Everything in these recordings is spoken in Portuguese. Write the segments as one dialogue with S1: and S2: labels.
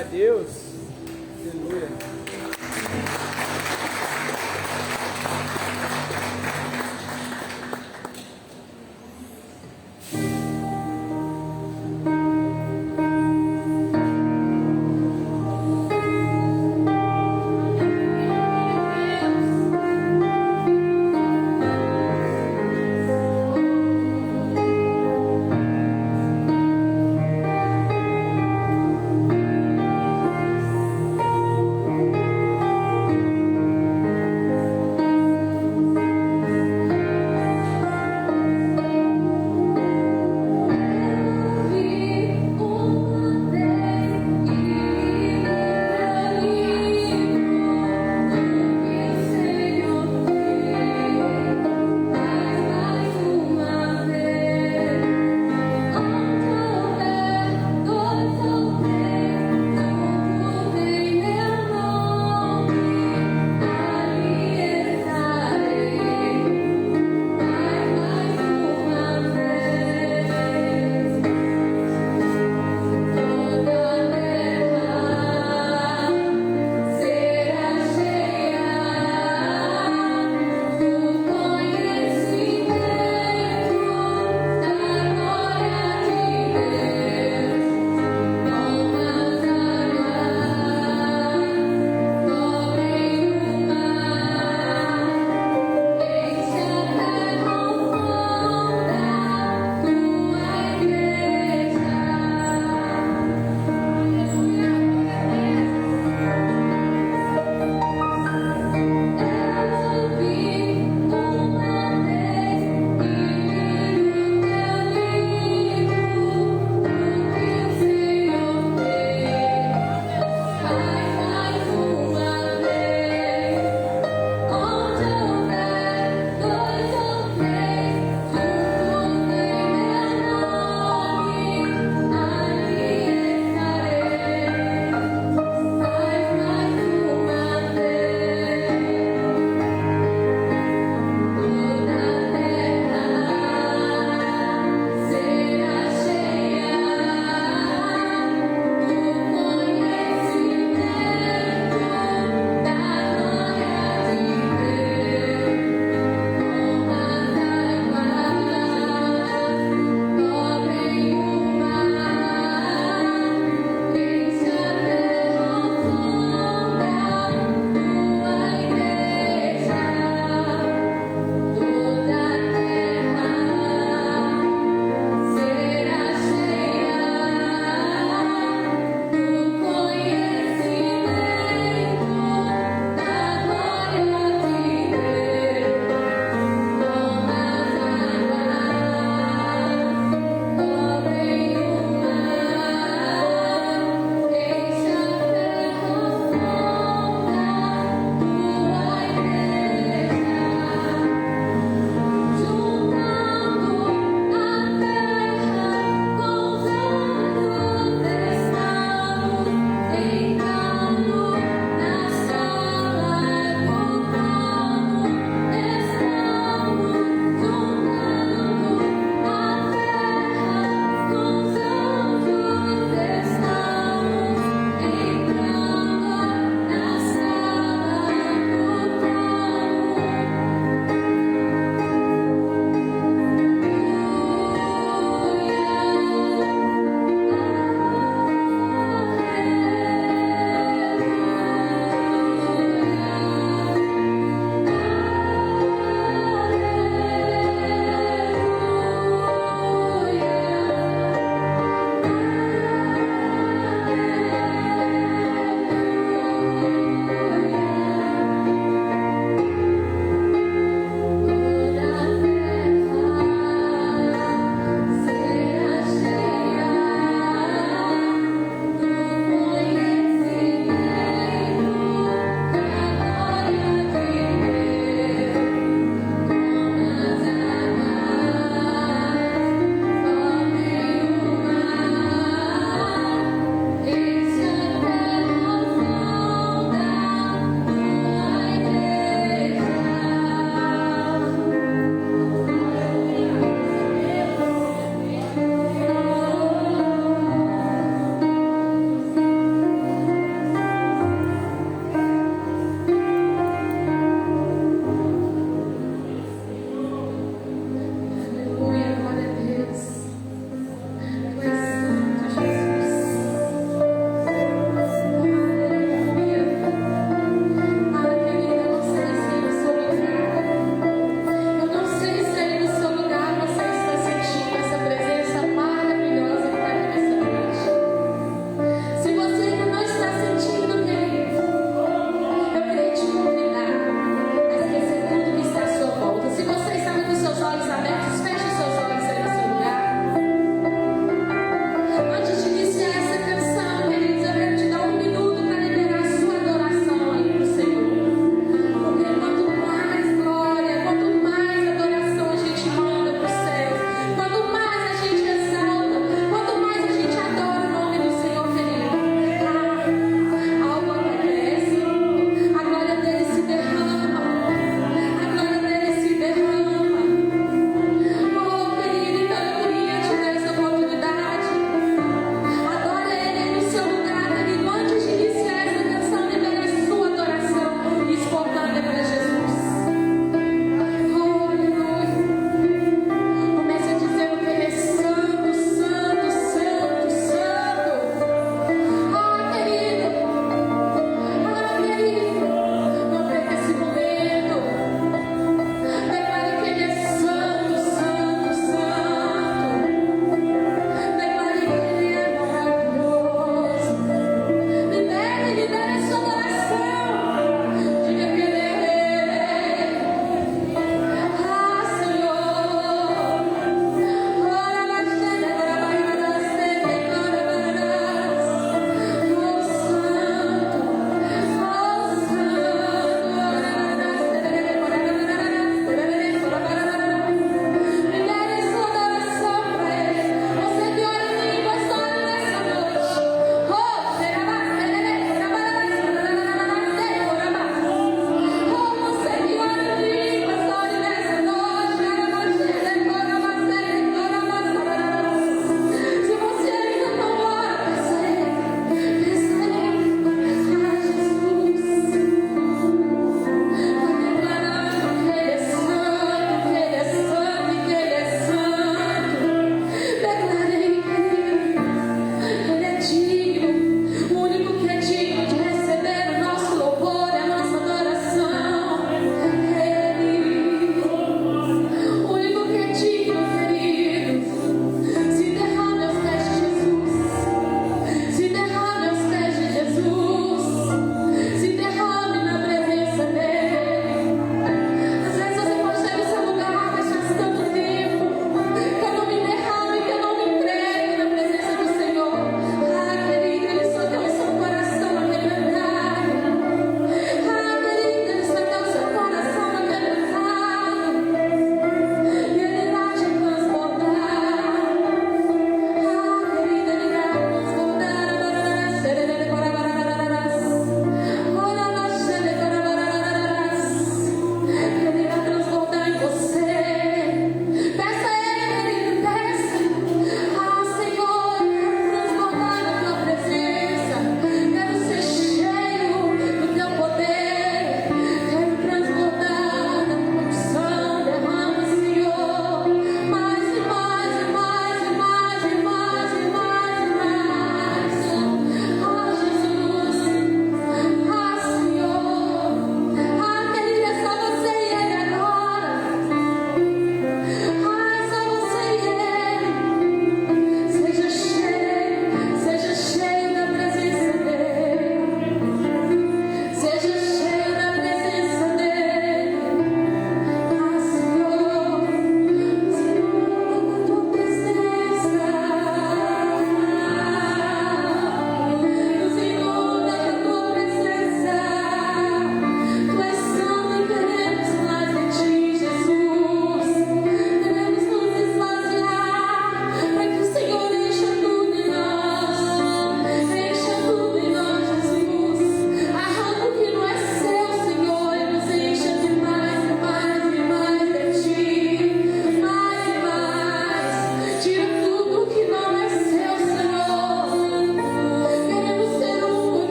S1: a Deus. Aleluia.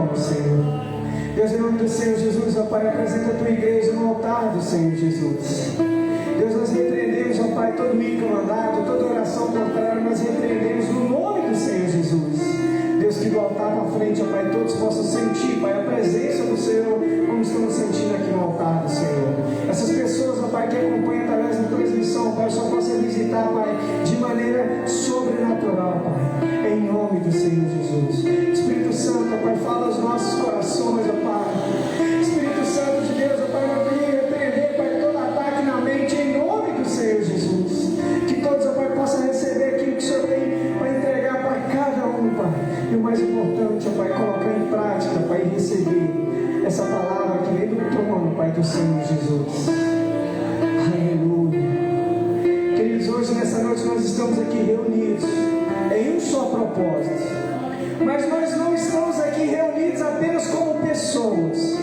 S2: nome, Senhor. Deus, em nome do Senhor Jesus, ó Pai, apresenta a tua igreja no altar do Senhor Jesus. Deus, nós repreendemos, ó Pai, todo ímpio mandado, toda oração contrária, nós repreendemos no nome do Senhor Jesus. Deus, que do altar para frente, ó Pai, todos possam sentir, Pai, a presença do Senhor, como estamos sentindo aqui no altar do Senhor. Essas pessoas, ó Pai, que acompanham através da transmissão, Pai, só possam visitar, Pai, de maneira sobrenatural, Pai, em nome do Senhor Jesus. Espírito Santo, ó Pai, fala aos nossos corações, ó Pai. Espírito Santo de Deus, ó Pai, nós venhamos repreender, Pai, todo ataque na mente, em nome do Senhor Jesus. Que todos, ó Pai, possam receber aquilo que o Senhor tem para entregar para cada um, Pai. E o mais importante, ó Pai, colocar em prática, Pai, e receber essa palavra que vem do trono, Pai, do Senhor Jesus. Aleluia. Queridos, hoje, nessa noite, nós estamos aqui reunidos em um só propósito. Mas nós não estamos aqui reunidos apenas como pessoas.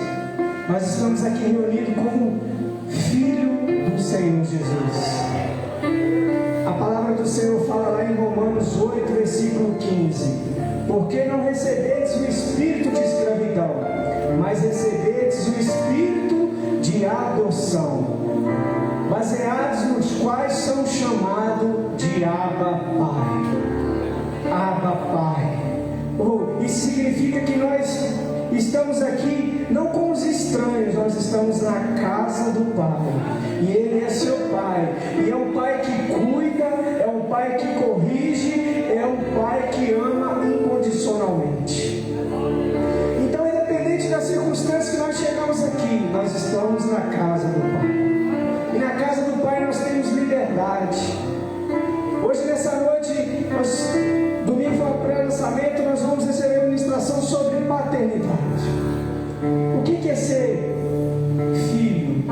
S2: Nós estamos aqui reunidos como filho do Senhor Jesus. A palavra do Senhor fala lá em Romanos 8, versículo 15: porque não recebestes o espírito de escravidão, mas recebestes o espírito de adoção, baseados nos quais são chamados de Abba Pai. Abba Pai. Isso significa que nós estamos aqui não como os estranhos, nós estamos na casa do Pai. E Ele é seu Pai. E é um Pai que cuida, é um Pai que corrige, é um Pai que ama incondicionalmente. Então, independente da circunstância que nós chegamos aqui, nós estamos na casa do Pai. E na casa do Pai nós temos liberdade. Hoje, nessa noite, domingo foi o pré-lançamento, nós vamos receber uma ministração sobre paternidade. O que é ser filho?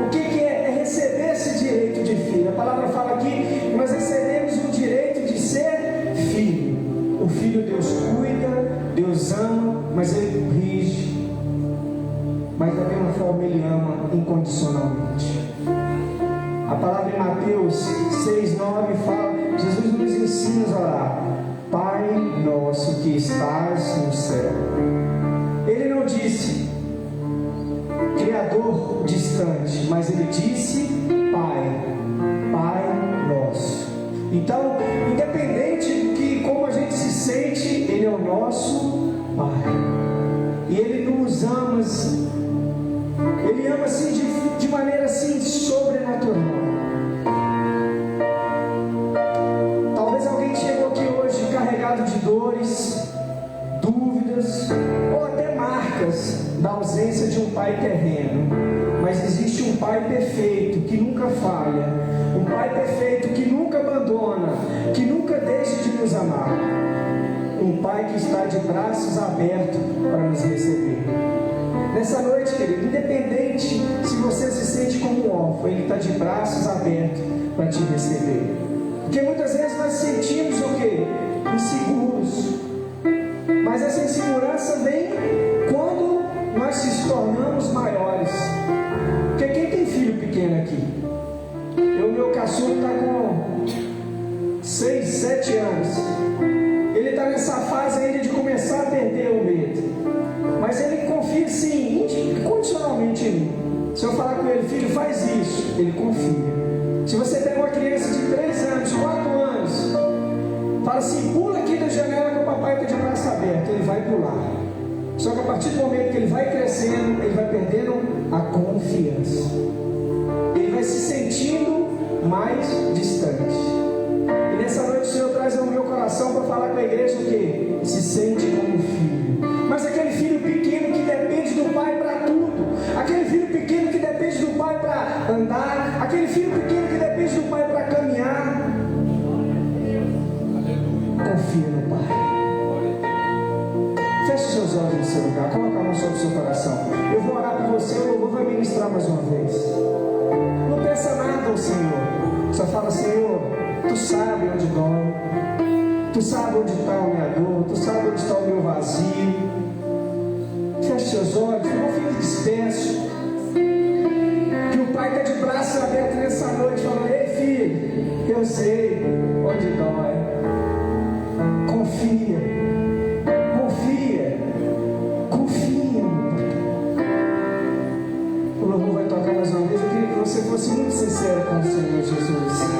S2: O que é receber esse direito de filho? A palavra fala aqui que nós recebemos o direito de ser filho. O filho, Deus cuida, Deus ama, mas Ele corrige. Mas da mesma forma Ele ama incondicionalmente. A palavra em Mateus 6,9 fala, Jesus nos ensina a orar: Pai nosso que estás no céu. Ele não disse Criador distante, mas Ele disse Pai, Pai nosso. Então, independente de que como a gente se sente, Ele é o nosso Pai. E Ele nos ama, Ele ama assim de maneira assim sobrenatural. Talvez alguém chegou aqui hoje carregado de dores, dúvidas ou até marcas da ausência de um pai terreno. Mas existe um Pai perfeito que nunca falha, um Pai perfeito que nunca abandona, que nunca deixa de nos amar, um Pai que está de braços abertos para nos receber. Nessa noite, querido, independente se você se sente como um órfão, Ele está de braços abertos para te receber. Porque muitas vezes nós sentimos o quê? Inseguros. Mas essa insegurança vem quando nós se tornamos maiores. Porque quem tem filho pequeno aqui? Meu caçula está com 6, 7 anos. Ele está nessa fase ainda de começar a perder o medo. Mas ele confia sim, incondicionalmente em mim. Se eu falar com ele: filho, faz isso, ele confia. Se você pega uma criança de 3 anos, 4 anos, fala assim: pula aqui da janela que o papai está de braço aberto, ele vai pular. Só que a partir do momento que ele vai crescendo, ele vai perdendo a confiança. Ele vai se sentindo mais distante. E nessa noite o Senhor traz ao meu coração para falar com a igreja o quê? Se sente como filho. Mas aquele filho pequeno que depende do pai para tudo, aquele filho pequeno que depende do pai para andar, aquele filho pequeno que depende do pai para caminhar, confia no Pai. Feche seus olhos no seu lugar, coloca a mão sobre o seu coração. Eu vou orar por você, o louvor vai ministrar mais uma vez. Não peça nada ao Senhor, só fala: Senhor, Tu sabe onde dói, Tu sabe onde está a minha dor, Tu sabe onde está o meu vazio. Feche seus olhos, não fique disperso. Que o Pai está de braços abertos nessa noite, falando: ei filho, eu sei onde dói. Confia, confia, com o Senhor Jesus.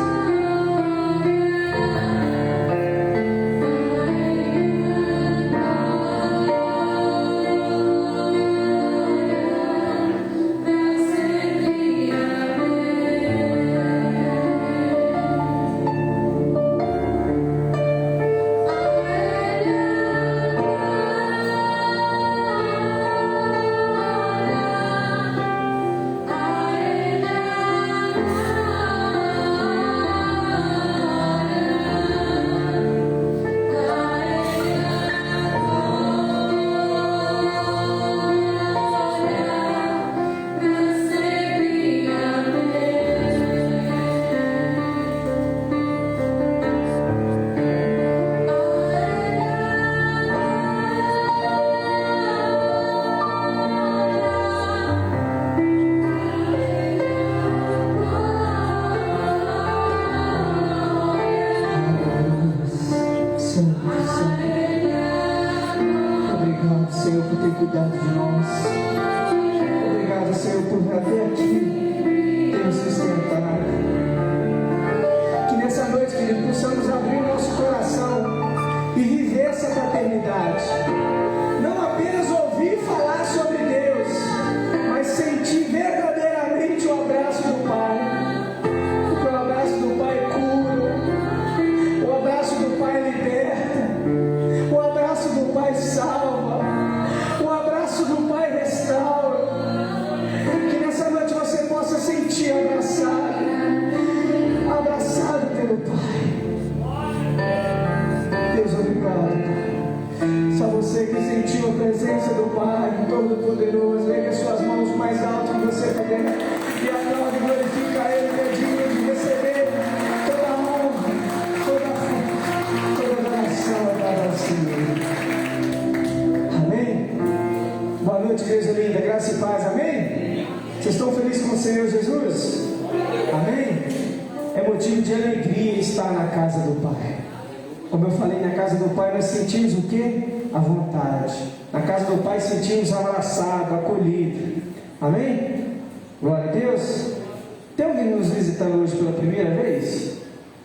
S2: Cuidado de nós. Obrigado, Senhor, por até aqui ter nos sustentado. Que nessa noite, querido, possamos abrir o nosso coração e viver essa paternidade. Não apenas ouvir falar sobre Deus, mas sentir verdadeiramente o abraço do Pai. Porque o abraço do Pai cura, o abraço do Pai liberta, o abraço do Pai salva. Do Pai restaura. Que nessa noite você possa sentir abraçado pelo Pai. Deus, obrigado, Pai. Só você que sentiu a presença do Pai Todo-Poderoso, ergue as suas mãos mais alto que você puder e aplaude e glorifica Ele, que é digno de receber toda a honra, toda a adoração dada ao Senhor. Boa noite, igreja linda, graça e paz, amém? Vocês estão felizes com o Senhor Jesus? Amém? É motivo de alegria estar na casa do Pai. Como eu falei, na casa do Pai nós sentimos o quê? A vontade. Na casa do Pai sentimos abraçado, acolhido. Amém? Glória a Deus. Tem alguém nos visitando hoje pela primeira vez?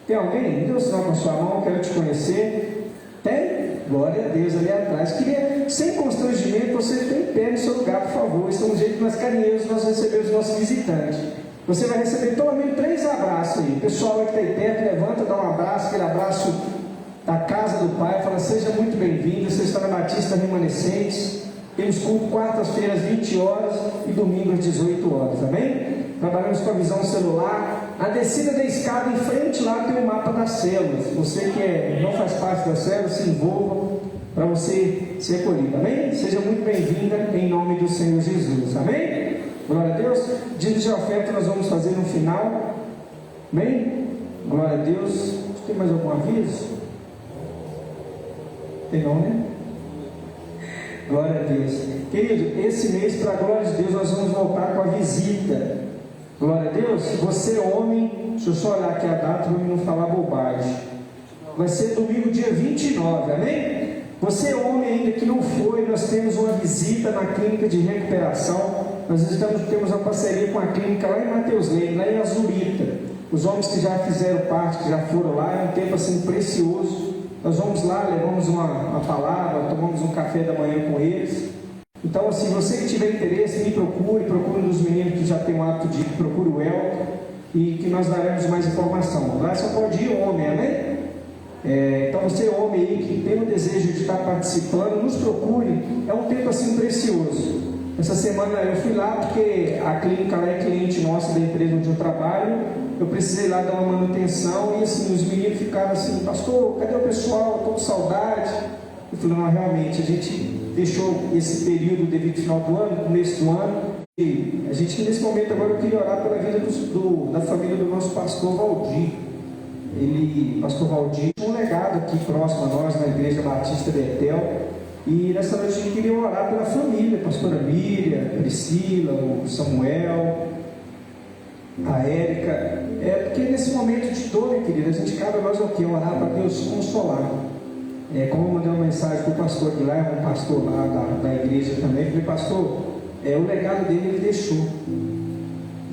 S2: Tem alguém? Me dê um sinal com a sua mão, quero te conhecer. Tem? Glória a Deus, ali atrás. Queria, sem constrangimento, você ficar em pé no seu lugar, por favor. Esse é um jeito mais carinhoso nós recebemos os nossos visitantes. Você vai receber pelo menos 3 abraços aí. O pessoal que está aí perto, levanta, dá um abraço, aquele abraço da casa do Pai. Fala, seja muito bem-vindo. Você está na Batista Remanescentes. Temos culto quartas-feiras, 20 horas e domingo às 18 horas, amém? Trabalhamos com a visão celular. A descida da escada em frente lá tem o mapa das células. Você que não faz parte das células, se envolva para você ser acolhido, amém? Seja muito bem-vinda em nome do Senhor Jesus, amém? Glória a Deus. Dízimo de oferta nós vamos fazer no final, amém? Glória a Deus. Tem mais algum aviso? Tem não, né? Glória a Deus. Querido, esse mês, para a glória de Deus, nós vamos voltar com a visita. Glória a Deus. Você, homem, deixa eu só olhar aqui a data para não falar bobagem. Vai ser domingo, dia 29, amém? Você, homem, ainda que não foi, nós temos uma visita na clínica de recuperação. Nós temos uma parceria com a clínica lá em Mateus Leme, lá em Azurita. Os homens que já fizeram parte, que já foram lá, é um tempo assim precioso. Nós vamos lá, levamos uma palavra, tomamos um café da manhã com eles. Então, assim, você que tiver interesse, me procure um dos meninos que já tem o hábito de ir, procure o Elton, e que nós daremos mais informação. Lá só pode ir homem, amém? Então, você, homem aí, que tem o desejo de estar participando, nos procure. É um tempo assim precioso. Essa semana eu fui lá porque a clínica lá é cliente nossa da empresa onde eu trabalho. Eu precisei lá dar uma manutenção e assim, os meninos ficaram assim, pastor, cadê o pessoal? Estou com saudade. Eu falei, não, realmente, a gente deixou esse período devido ao final do ano, começo do ano, e a gente nesse momento agora eu queria orar pela vida da família do nosso pastor Valdir. Pastor Valdir, um legado aqui próximo a nós, na Igreja Batista Betel, e nessa noite a gente queria orar pela família, a pastora Miriam, Priscila, o Samuel, a Érica, porque nesse momento de dor, minha querida, a gente cabe a nós o quê? Orar para Deus consolar. Como eu mandei uma mensagem para o pastor Guilherme, um pastor lá da igreja também, falei, pastor, o legado dele ele deixou.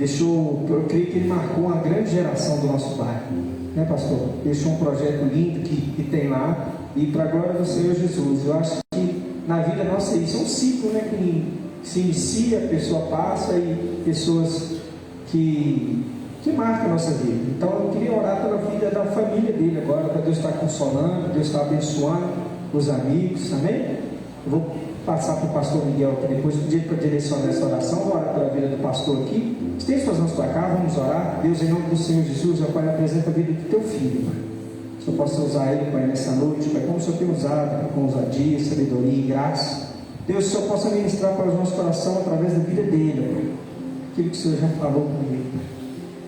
S2: eu creio que ele marcou uma grande geração do nosso bairro, né, pastor? Deixou um projeto lindo que tem lá, e para a glória do Senhor Jesus. Eu acho que na vida nossa isso é um ciclo, né, que se inicia, a pessoa passa, e pessoas que marcam a nossa vida. Então eu queria orar pela vida da família dele agora, para Deus estar consolando, Deus estar abençoando os amigos, amém? Eu vou passar para o pastor Miguel aqui depois, pedir para direcionar essa oração. Vou orar pela vida do pastor aqui. Esteja suas mãos para cá, vamos orar. Deus, em nome do Senhor Jesus, ó Pai, apresenta a vida do teu filho, Pai. Que o Senhor possa usar ele, Pai, nessa noite, Pai, como o Senhor tem usado, com ousadia, sabedoria e graça. Deus, que o Senhor possa ministrar para o nosso coração através da vida dele, Pai, aquilo que o Senhor já falou comigo, Pai.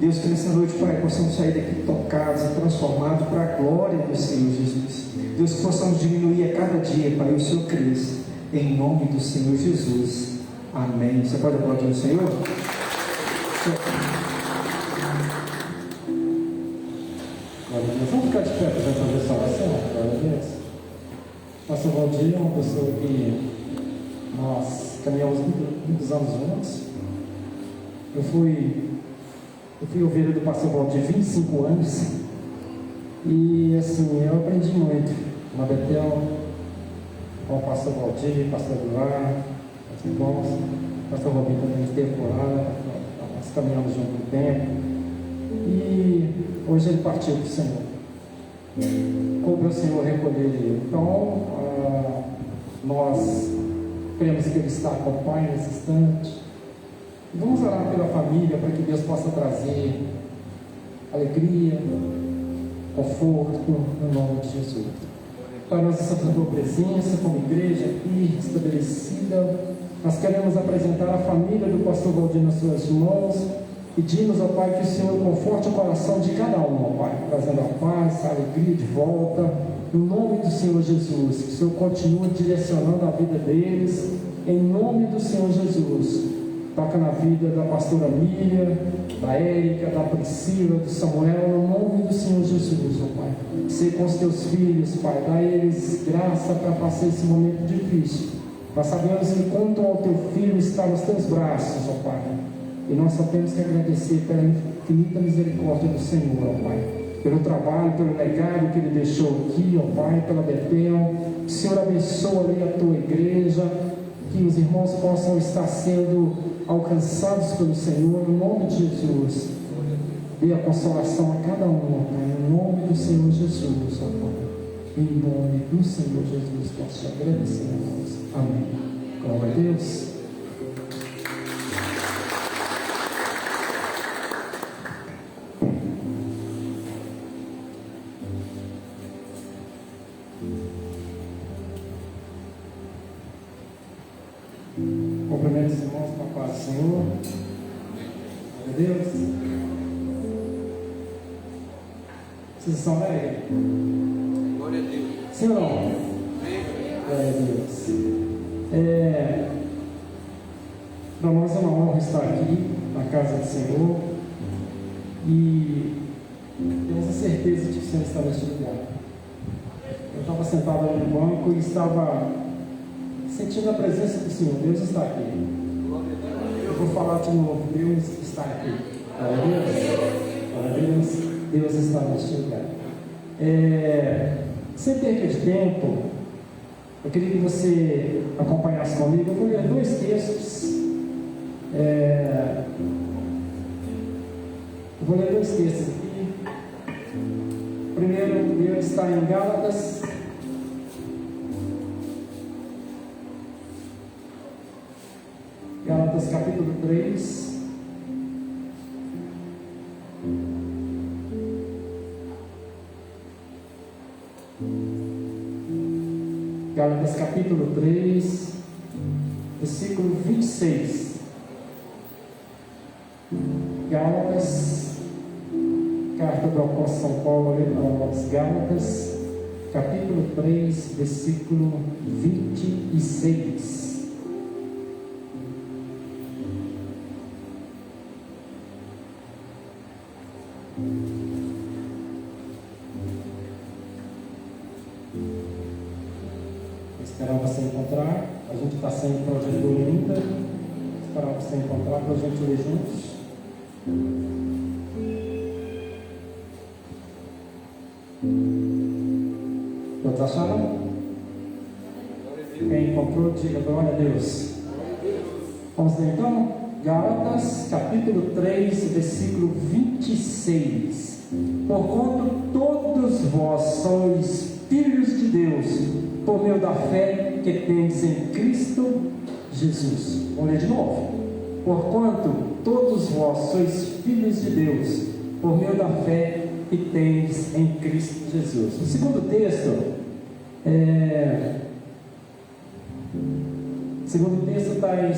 S2: Deus, que nessa noite, Pai, possamos sair daqui tocados e transformados para a glória do Senhor Jesus. Deus, que possamos diminuir a cada dia, Pai, o Senhor cresça, em nome do Senhor Jesus. Amém. Você pode aplaudir o Senhor?
S1: Vamos ficar de pé para fazer essa oração? Glória a Deus. Pastor Valdir é uma pessoa que nós caminhamos muitos anos juntos. Eu fui ovelha do pastor Valdir 25 anos. E assim, eu aprendi muito na Betel, com o pastor Valdir, pastor Eduardo, os irmãos. O pastor Robinho também esteve por lá, nós caminhamos junto um tempo. E hoje ele partiu para o Senhor. Coube ao Senhor recolher ele. Então, nós cremos que ele está com o Pai nesse instante. Vamos orar pela família para que Deus possa trazer alegria, conforto, no nome de Jesus. Pai, nós estamos na tua presença, como igreja aqui estabelecida. Nós queremos apresentar a família do pastor Valdir nas suas mãos. Pedimos, ó Pai, que o Senhor conforte o coração de cada um, ó Pai, trazendo a paz, a alegria de volta, no nome do Senhor Jesus. Que o Senhor continue direcionando a vida deles, em nome do Senhor Jesus. Toca na vida da pastora Miriam, da Érica, da Priscila, do Samuel, no nome do Senhor Jesus, ó Pai. Ser com os teus filhos, Pai, dá a eles graça para passar esse momento difícil. Nós sabemos que enquanto o teu filho está nos teus braços, ó Pai, e nós só temos que agradecer pela infinita misericórdia do Senhor, ó Pai, pelo trabalho, pelo legado que Ele deixou aqui, ó Pai, pela Betel. Que o Senhor abençoe ali a tua igreja, que os irmãos possam estar sendo alcançados pelo Senhor, no nome de Jesus. Dê a consolação a cada um, ó Pai, no nome do Senhor Jesus, ó Pai. Em nome do Senhor Jesus, posso te agradecer, irmãos. Amém. Glória a Deus. Cumprimento os irmãos com a paz do Senhor. Glória a Deus. Vocês estão alegres?
S3: Glória a Deus.
S1: Sim ou não? Glória a Deus. Para nós é uma honra estar aqui na casa do Senhor. E temos a certeza de que o Senhor está neste lugar. Eu estava sentado ali no banco e estava sentindo a presença do Senhor. Deus está aqui. Eu vou falar de novo. Deus está aqui. Glória a Deus. Glória a Deus. Deus está neste lugar. Sem perca de tempo, eu queria que você acompanhasse comigo. Eu vou ler dois textos. Eu vou ler dois textos aqui. O primeiro deles está em Gálatas. Gálatas capítulo 3. Gálatas capítulo 3, versículo 26. Gálatas, carta do apóstolo São Paulo aos Gálatas, capítulo 3, versículo 26. Esperar você encontrar. A gente está sem projetor ainda. Esperar você encontrar para a gente ler juntos. Todos acharam? Quem encontrou, diga glória a Deus. Vamos ler então? Gálatas, capítulo 3, versículo 26. Porquanto todos vós sois filhos de Deus, por meio da fé que tendes em Cristo Jesus. Vamos ler de novo. Porquanto todos vós sois filhos de Deus, por meio da fé que tendes em Cristo Jesus. O segundo texto está em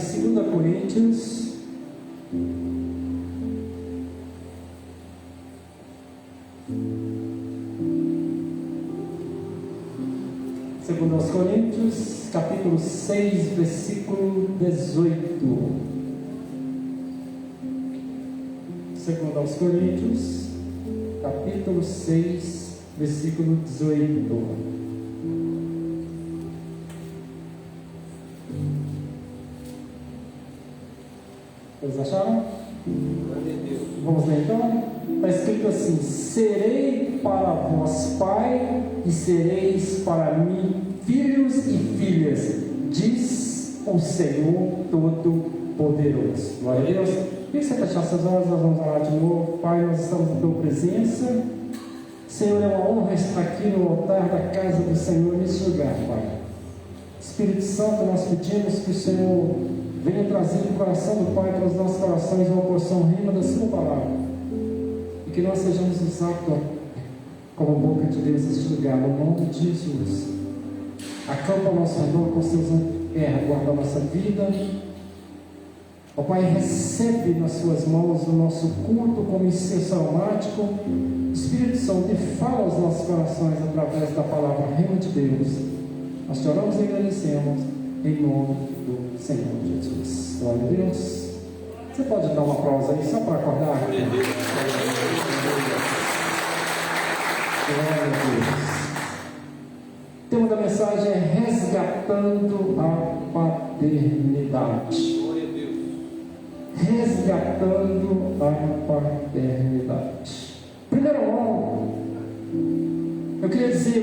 S1: 2 Coríntios, capítulo 6, versículo 18. 2 Coríntios, capítulo 6, versículo 18. Vocês acharam? Vamos ler então? Está escrito assim: serei para vós pai, e sereis para mim filhos e filhas, diz o Senhor Todo-Poderoso. Glória a Deus. Queria que você fechasse as olhos, nós vamos orar de novo. Pai, nós estamos na tua presença. Senhor, é uma honra estar aqui no altar da casa do Senhor nesse lugar, Pai. Espírito Santo, nós pedimos que o Senhor venha trazer no coração do Pai para os nossos corações uma porção rima da sua palavra, e que nós sejamos usados como boca de Deus neste lugar, no nome de Jesus. Acampa ao nosso redor com seus anjos, guarda a nossa vida. Ó Pai, recebe nas suas mãos o nosso culto como incenso aromático. Espírito Santo, fala aos nossos corações através da palavra rima de Deus. Nós te oramos e agradecemos em nome do Senhor Jesus. Glória a Deus. Você pode dar um aplauso aí só para acordar? Glória a Deus. O tema da mensagem é resgatando a paternidade. Resgatando a paternidade. Primeiro,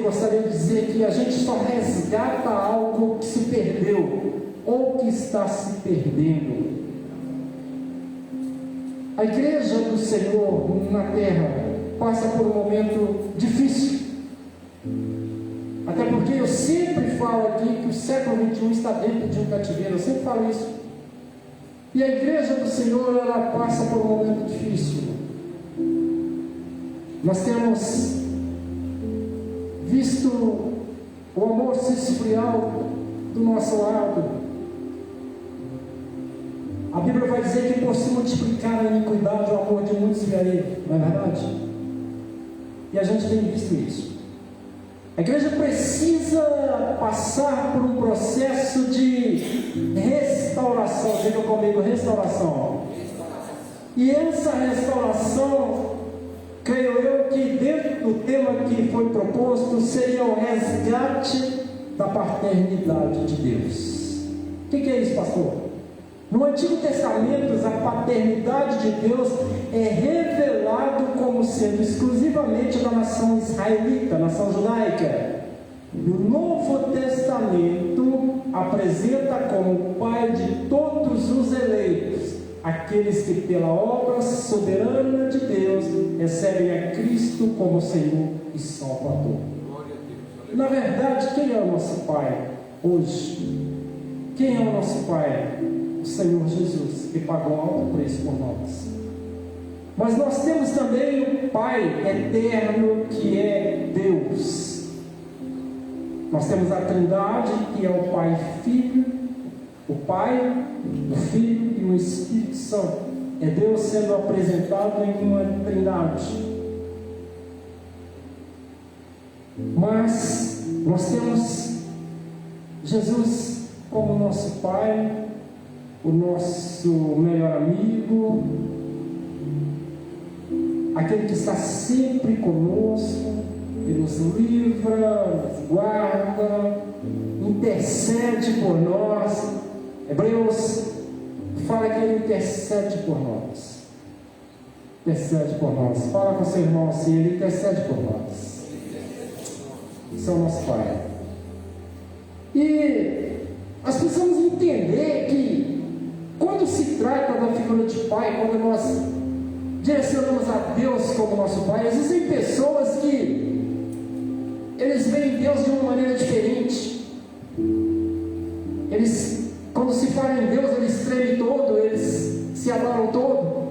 S1: gostaria de dizer que a gente só resgata algo que se perdeu ou que está se perdendo. A igreja do Senhor na terra passa por um momento difícil. Até porque eu sempre falo aqui que o século XXI está dentro de um cativeiro, eu sempre falo isso. E a igreja do Senhor, ela passa por um momento difícil. Nós temos visto o amor se esfriar do nosso lado. A Bíblia vai dizer que por se multiplicar a iniquidade, o amor de muitos esfriaria, não é verdade? E a gente tem visto isso. A igreja precisa passar por um processo de restauração. Diga comigo, restauração. E essa restauração, creio eu que dentro do tema que foi proposto, seria o resgate da paternidade de Deus. O que é isso, pastor? No Antigo Testamento, a paternidade de Deus é revelado como sendo exclusivamente da nação israelita, nação judaica. No Novo Testamento, apresenta como Pai de todos os eleitos, aqueles que pela obra soberana de Deus recebem a Cristo como Senhor e Salvador. Na verdade, quem é o nosso Pai hoje? Quem é o nosso Pai? O Senhor Jesus, que pagou alto preço por nós. Mas nós temos também o Pai eterno, que é Deus. Nós temos a Trindade, que é o Pai e Filho, o Pai, o Filho e o Espírito Santo. É Deus sendo apresentado em uma Trindade. Mas nós temos Jesus como nosso Pai, o nosso melhor amigo, aquele que está sempre conosco, que nos livra, nos guarda, intercede por nós. Hebreus fala que ele intercede por nós. intercede por nós. Fala com seu irmão assim, ele intercede por nós. Esse é o nosso Pai. E nós precisamos entender que quando se trata da figura de Pai, quando nós direcionamos a Deus como nosso Pai, existem pessoas que eles veem Deus de uma maneira diferente. Eles, quando se fala em Deus, eles tremem todo, eles se abalam todo.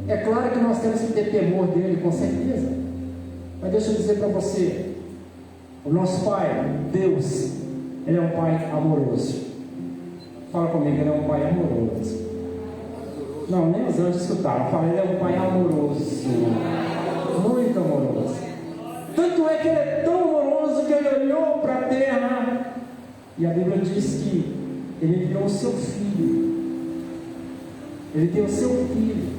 S1: É claro que nós temos que ter temor dele, com certeza. Mas deixa eu dizer para você, o nosso Pai, Deus, Ele é um Pai amoroso. Fala comigo, Ele é um Pai amoroso. Não, nem os anjos escutaram. Fala, Ele é um Pai amoroso. Muito amoroso. Tanto é que Ele é tão amoroso que Ele olhou para a terra. E a Bíblia diz que Ele enviou o seu Filho. Ele deu o seu Filho.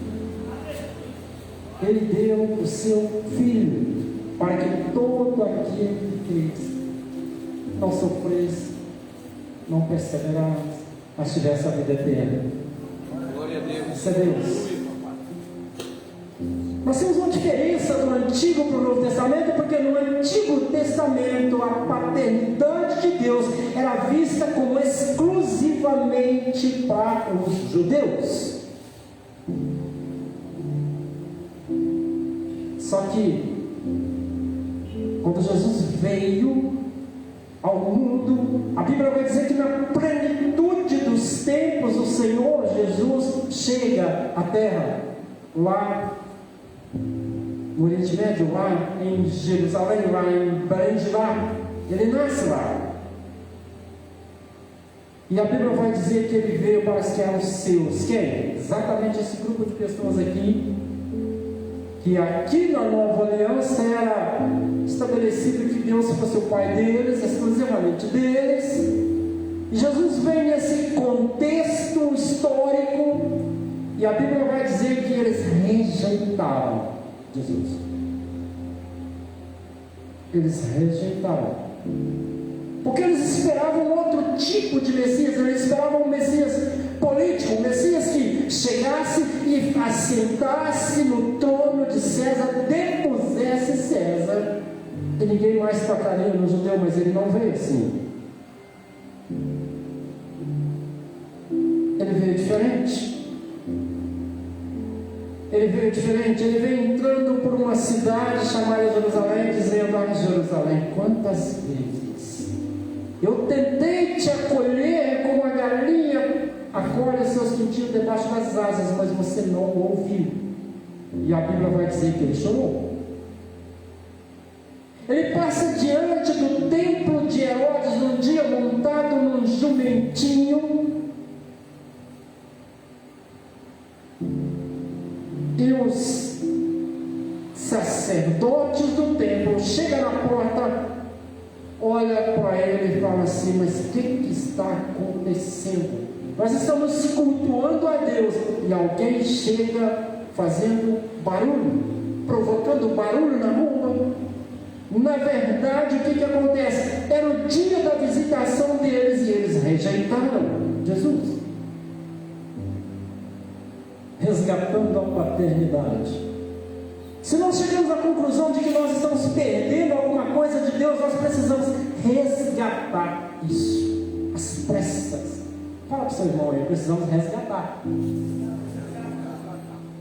S1: Ele deu o seu Filho para que todo aquele que crê não sofresse, não perseverasse, mas tivesse a vida eterna.
S3: Glória a Deus.
S1: Isso é Deus. Nós temos uma diferença do Antigo para o Novo Testamento, porque no Antigo Testamento a paternidade de Deus era vista como exclusivamente para os judeus. Só que quando Jesus veio ao mundo, a Bíblia vai dizer que na plenitude dos tempos o Senhor Jesus chega à terra, lá no Oriente Médio, lá em Jerusalém, lá em Belém de lá. Ele nasce lá. E a Bíblia vai dizer que ele veio para asquear os seus. Quem? Exatamente esse grupo de pessoas aqui, que aqui na Nova Aliança era estabelecido que Deus fosse o Pai deles, exclusivamente deles. E Jesus vem nesse contexto histórico, e a Bíblia vai dizer que eles rejeitaram Jesus. Eles rejeitaram, porque eles esperavam outro tipo de Messias. Eles esperavam um Messias político, um Messias que chegasse e assentasse no trono de César, depusesse César, e ninguém mais tocaria no judeu. Mas ele não veio assim. Ele veio diferente. Ele veio diferente. Ele veio entrando por uma cidade chamada Jerusalém, dizendo: ah, Jerusalém, quantas vezes eu tentei te acolher como a galinha acolhe seus pintinhos debaixo das asas, mas você não ouviu. E a Bíblia vai dizer que ele chorou. Ele passa diante do templo de Herodes num dia montado num jumentinho, e os sacerdotes do templo chegam na porta, olha para ele e fala assim: mas o que está acontecendo? Nós estamos cultuando a Deus, e alguém chega fazendo barulho, provocando barulho na rua. Na verdade, o que acontece? Era o dia da visitação deles e eles rejeitaram Jesus, resgatando a paternidade. Se nós chegamos à conclusão de que nós estamos perdendo alguma coisa de Deus, nós precisamos resgatar isso às pressas. Fala para o seu irmão aí: precisamos resgatar.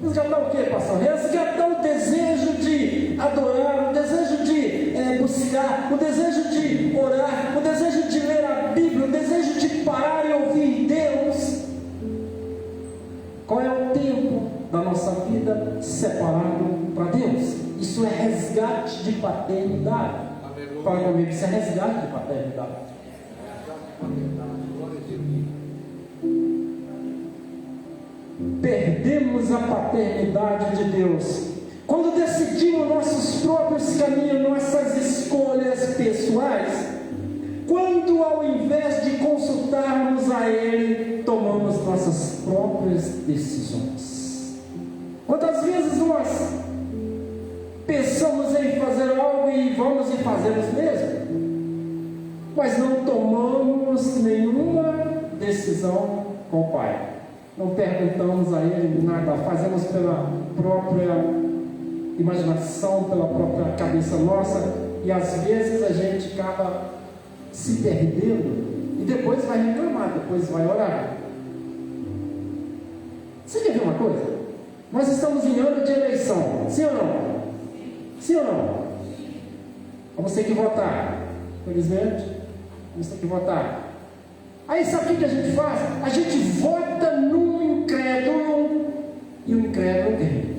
S1: Resgatar o que, pastor? Resgatar o desejo de adorar, o desejo de buscar, o desejo de orar, o desejo de ler a Bíblia, o desejo de parar e ouvir Deus. Qual é o tempo da nossa vida separado para Deus? Isso é resgate de paternidade. Fala comigo, isso é resgate de paternidade. Perdemos a paternidade de Deus quando decidimos nossos próprios caminhos, nossas escolhas pessoais, quando ao invés de consultarmos a Ele, tomamos nossas próprias decisões. Quantas vezes nós pensamos em fazer algo e vamos e fazemos mesmo, mas não tomamos nenhuma decisão com o Pai, não perguntamos a Ele nada, fazemos pela própria imaginação, pela própria cabeça nossa, e às vezes a gente acaba se perdendo e depois vai reclamar, depois vai orar. Você quer ver uma coisa? Nós estamos em ano de eleição, sim ou não? Sim ou não? Vamos ter que votar, felizmente, vamos ter que votar. Aí sabe o que a gente faz? A gente vota num incrédulo e o incrédulo ganha.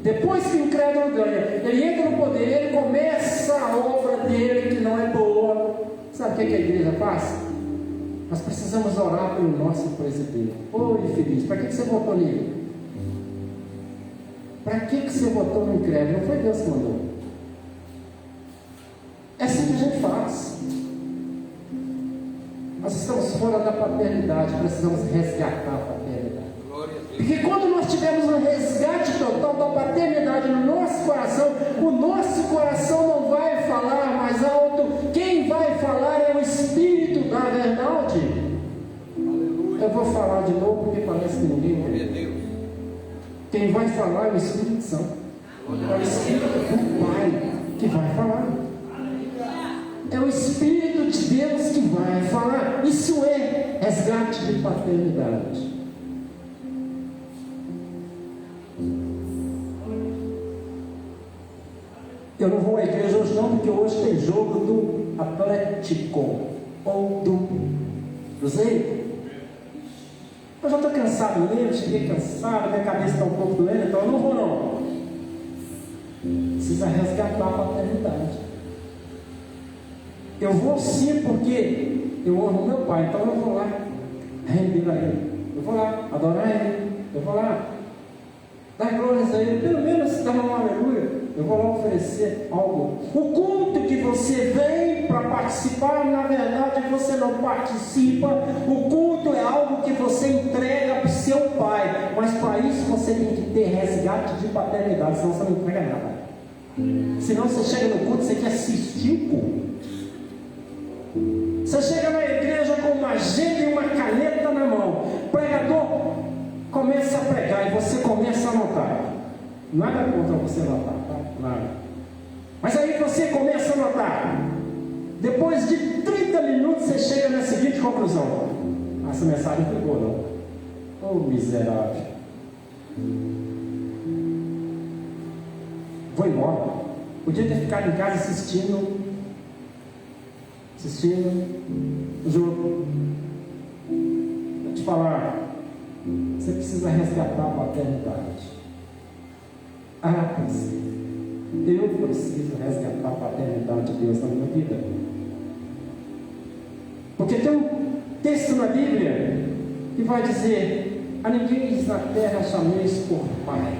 S1: Depois que o incrédulo ganha, ele entra no poder, ele começa a obra dele que não é boa. Sabe o que a igreja faz? Nós precisamos orar pelo nosso presidente. Ô infeliz, para que você votou nele? Para que você votou no incrédulo? Não foi Deus que mandou. É assim que a gente faz. Nós estamos fora da paternidade, precisamos resgatar a paternidade. Porque quando nós tivermos um resgate total da paternidade no nosso coração, o nosso coração não vai falar mais alto. Quem vai falar é o Espírito da verdade. Eu vou falar de novo porque parece que ninguém quer. Quem vai falar é o Espírito Santo. É o Espírito do Pai que vai falar. É o Espírito de Deus que vai falar. Isso é resgate de paternidade. Eu não vou à igreja hoje não, porque hoje tem jogo do Atlético ou do Cruzeiro. Eu já estou cansado mesmo, cheguei cansado, minha cabeça está um pouco doendo, então eu não vou não. Precisa resgatar a paternidade. Eu vou sim porque eu amo meu pai, então eu vou lá render a ele. Eu vou lá adorar ele. Eu vou lá dar glórias a ele, pelo menos dar um aleluia. Eu vou lá oferecer algo. O culto que você vem para participar, na verdade você não participa. O culto é algo que você entrega para o seu pai. Mas para isso você tem que ter resgate de paternidade, senão você não entrega nada. Senão você chega no culto, você quer assistir o culto. Você chega na igreja com uma agenda e uma caneta na mão. O pregador começa a pregar e você começa a anotar. Nada contra você anotar, tá? Nada. Mas aí você começa a anotar. Depois de 30 minutos você chega na seguinte conclusão: essa mensagem não pegou não. Oh miserável. Vou embora. Podia ter ficado em casa assistindo o jogo. Vou te falar, você precisa resgatar a paternidade. Eu preciso resgatar a paternidade de Deus na minha vida. Porque tem um texto na Bíblia que vai dizer: a ninguém na terra chameis por pai.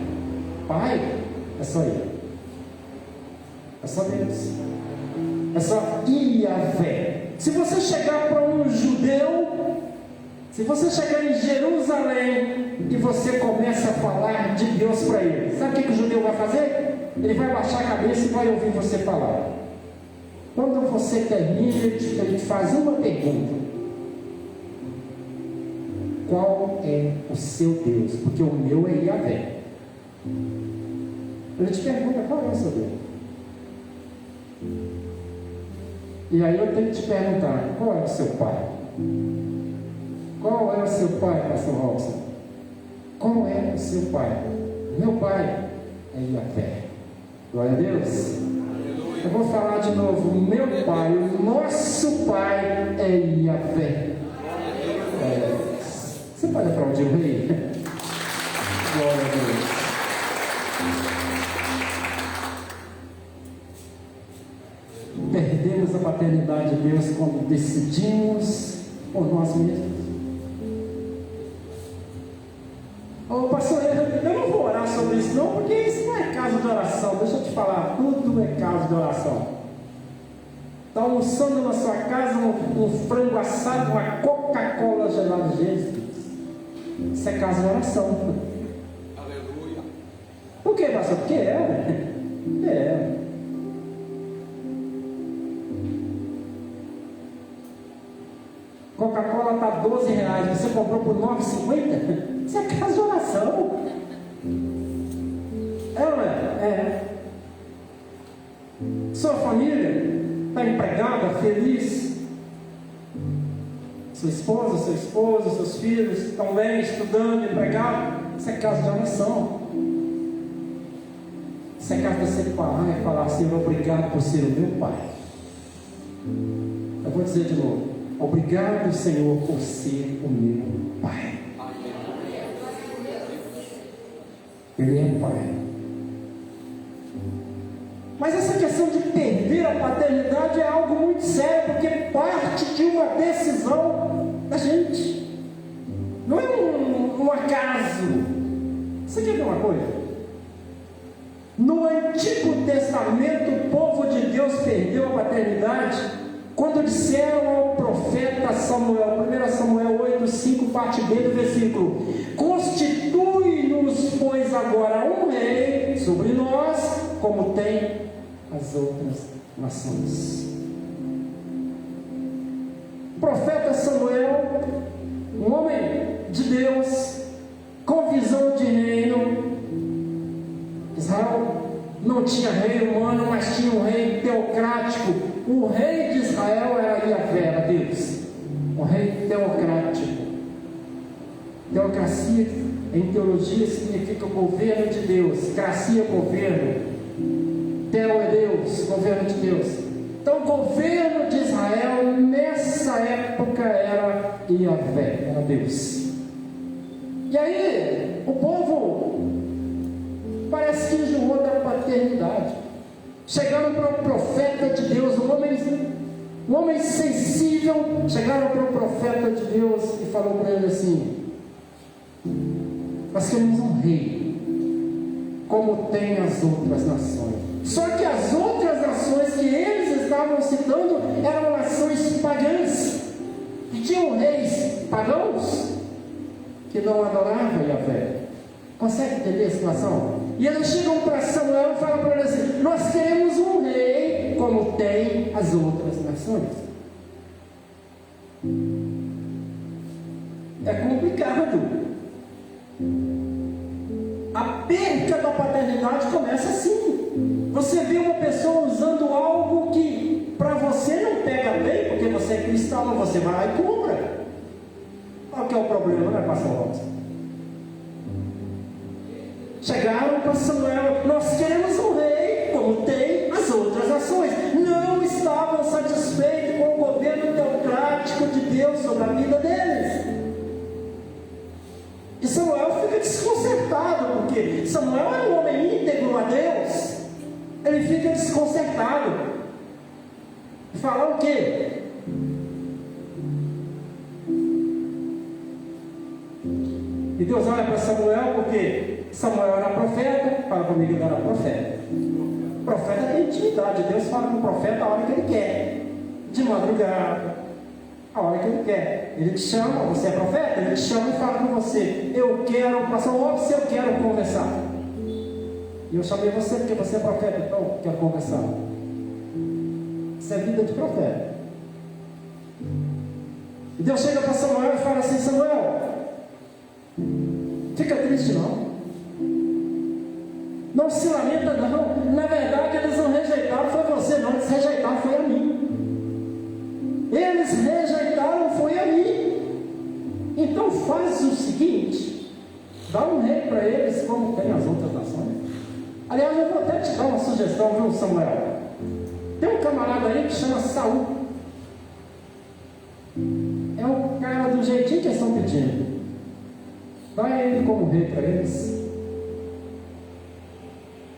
S1: Pai é só ele. É só Deus. É só Iavé. Se você chegar para um judeu, se você chegar em Jerusalém e você começa a falar de Deus para ele, sabe o que o judeu vai fazer? Ele vai baixar a cabeça e vai ouvir você falar. Quando você termina, ele te faz uma pergunta: qual é o seu Deus? Porque o meu é Iavé. Ele te pergunta: qual é o seu Deus? E aí eu tenho que te perguntar: qual é o seu pai? Qual é o seu pai, pastor Robson? Qual é o seu pai? Meu pai é Iavé. Glória a Deus. Eu vou falar de novo: o meu pai, o nosso pai é Iavé. Você pode aplaudir o rei? Glória a Deus. Perdemos a paternidade de Deus quando decidimos por nós mesmos. Ô pastor, eu não vou orar sobre isso não, porque isso não é caso de oração. Deixa eu te falar, tudo é caso de oração. Está almoçando na sua casa um frango assado, uma Coca-Cola gelada, Jesus. Isso é caso de oração.
S3: Aleluia.
S1: Por quê, pastor? Porque é, né? É. Coca-Cola está R$12, você comprou por R$9,50? Isso é caso de oração. É ou não é? Sua família está empregada, feliz? Sua esposa, seu esposo, seus filhos estão bem, estudando, empregados? Isso é casa de oração. Isso é casa de você parar e falar: Senhor, obrigado por ser o meu Pai. Eu vou dizer de novo: obrigado, Senhor, por ser o meu Pai. Ele é Pai. Mas essa questão de perder a paternidade é algo muito sério, porque parte de uma decisão da gente. Não é um acaso. Você quer ver uma coisa? No Antigo Testamento, o povo de Deus perdeu a paternidade quando disseram ao profeta Samuel, 1 Samuel 8:5, parte B do versículo: constitui-nos, pois, agora um rei sobre nós, como tem as outras nações. O profeta Samuel, um homem de Deus, com visão de reino. Israel não tinha rei humano, mas tinha um rei teocrático. O rei de Israel era Yahvé, era Deus. Um rei teocrático. Teocracia em teologia significa governo de Deus. Cracia, governo. Teo é Deus, governo de Deus. Então o governo de Israel nessa época era Yahvé, era Deus. E aí o povo parece que enjoou da paternidade. Chegaram para o profeta de Deus, um homem sensível. Chegaram para o profeta de Deus e falou para ele assim: nós queremos um rei como tem as outras nações. Só que as outras nações que eles estavam citando eram nações pagãs, que tinham reis pagãos que não adoravam Yahvé. Consegue entender a situação? E eles chegam para Samuel e falam para ele assim: nós queremos um rei como tem as outras nações. É complicado. A perca da paternidade começa assim. Você vê uma pessoa usando algo que para você não pega bem, porque você é cristão, mas você vai lá e compra. Qual que é o problema, né, pastor Robson? Chegaram para Samuel: nós queremos um rei como tem as outras nações. Não estavam satisfeitos com o governo teocrático de Deus sobre a vida deles. E Samuel fica desconcertado, porque Samuel era um homem íntegro a Deus. Ele fica desconcertado. E fala o quê? E Deus olha para Samuel, porque Samuel era profeta. Fala comigo, ele era profeta. O profeta tem intimidade. Deus fala com o profeta a hora que ele quer, de madrugada, a hora que ele quer. Ele te chama, você é profeta, ele te chama e fala com você: eu quero, pastor Robson, eu quero conversar. E eu chamei você porque você é profeta, então eu quero conversar. Isso é vida de profeta. E Deus chega para Samuel e fala assim: Samuel, fica triste não. Não se lamenta não. Na verdade eles não rejeitaram foi você não, eles rejeitaram foi a mim. Eles rejeitaram foi a mim. Então faz o seguinte: dá um rei para eles como tem as outras nações. Aliás, eu vou até te dar uma sugestão, viu, Samuel? Tem um camarada aí que chama Saul. É um cara do jeitinho que eles estão pedindo. Dá ele como rei para eles.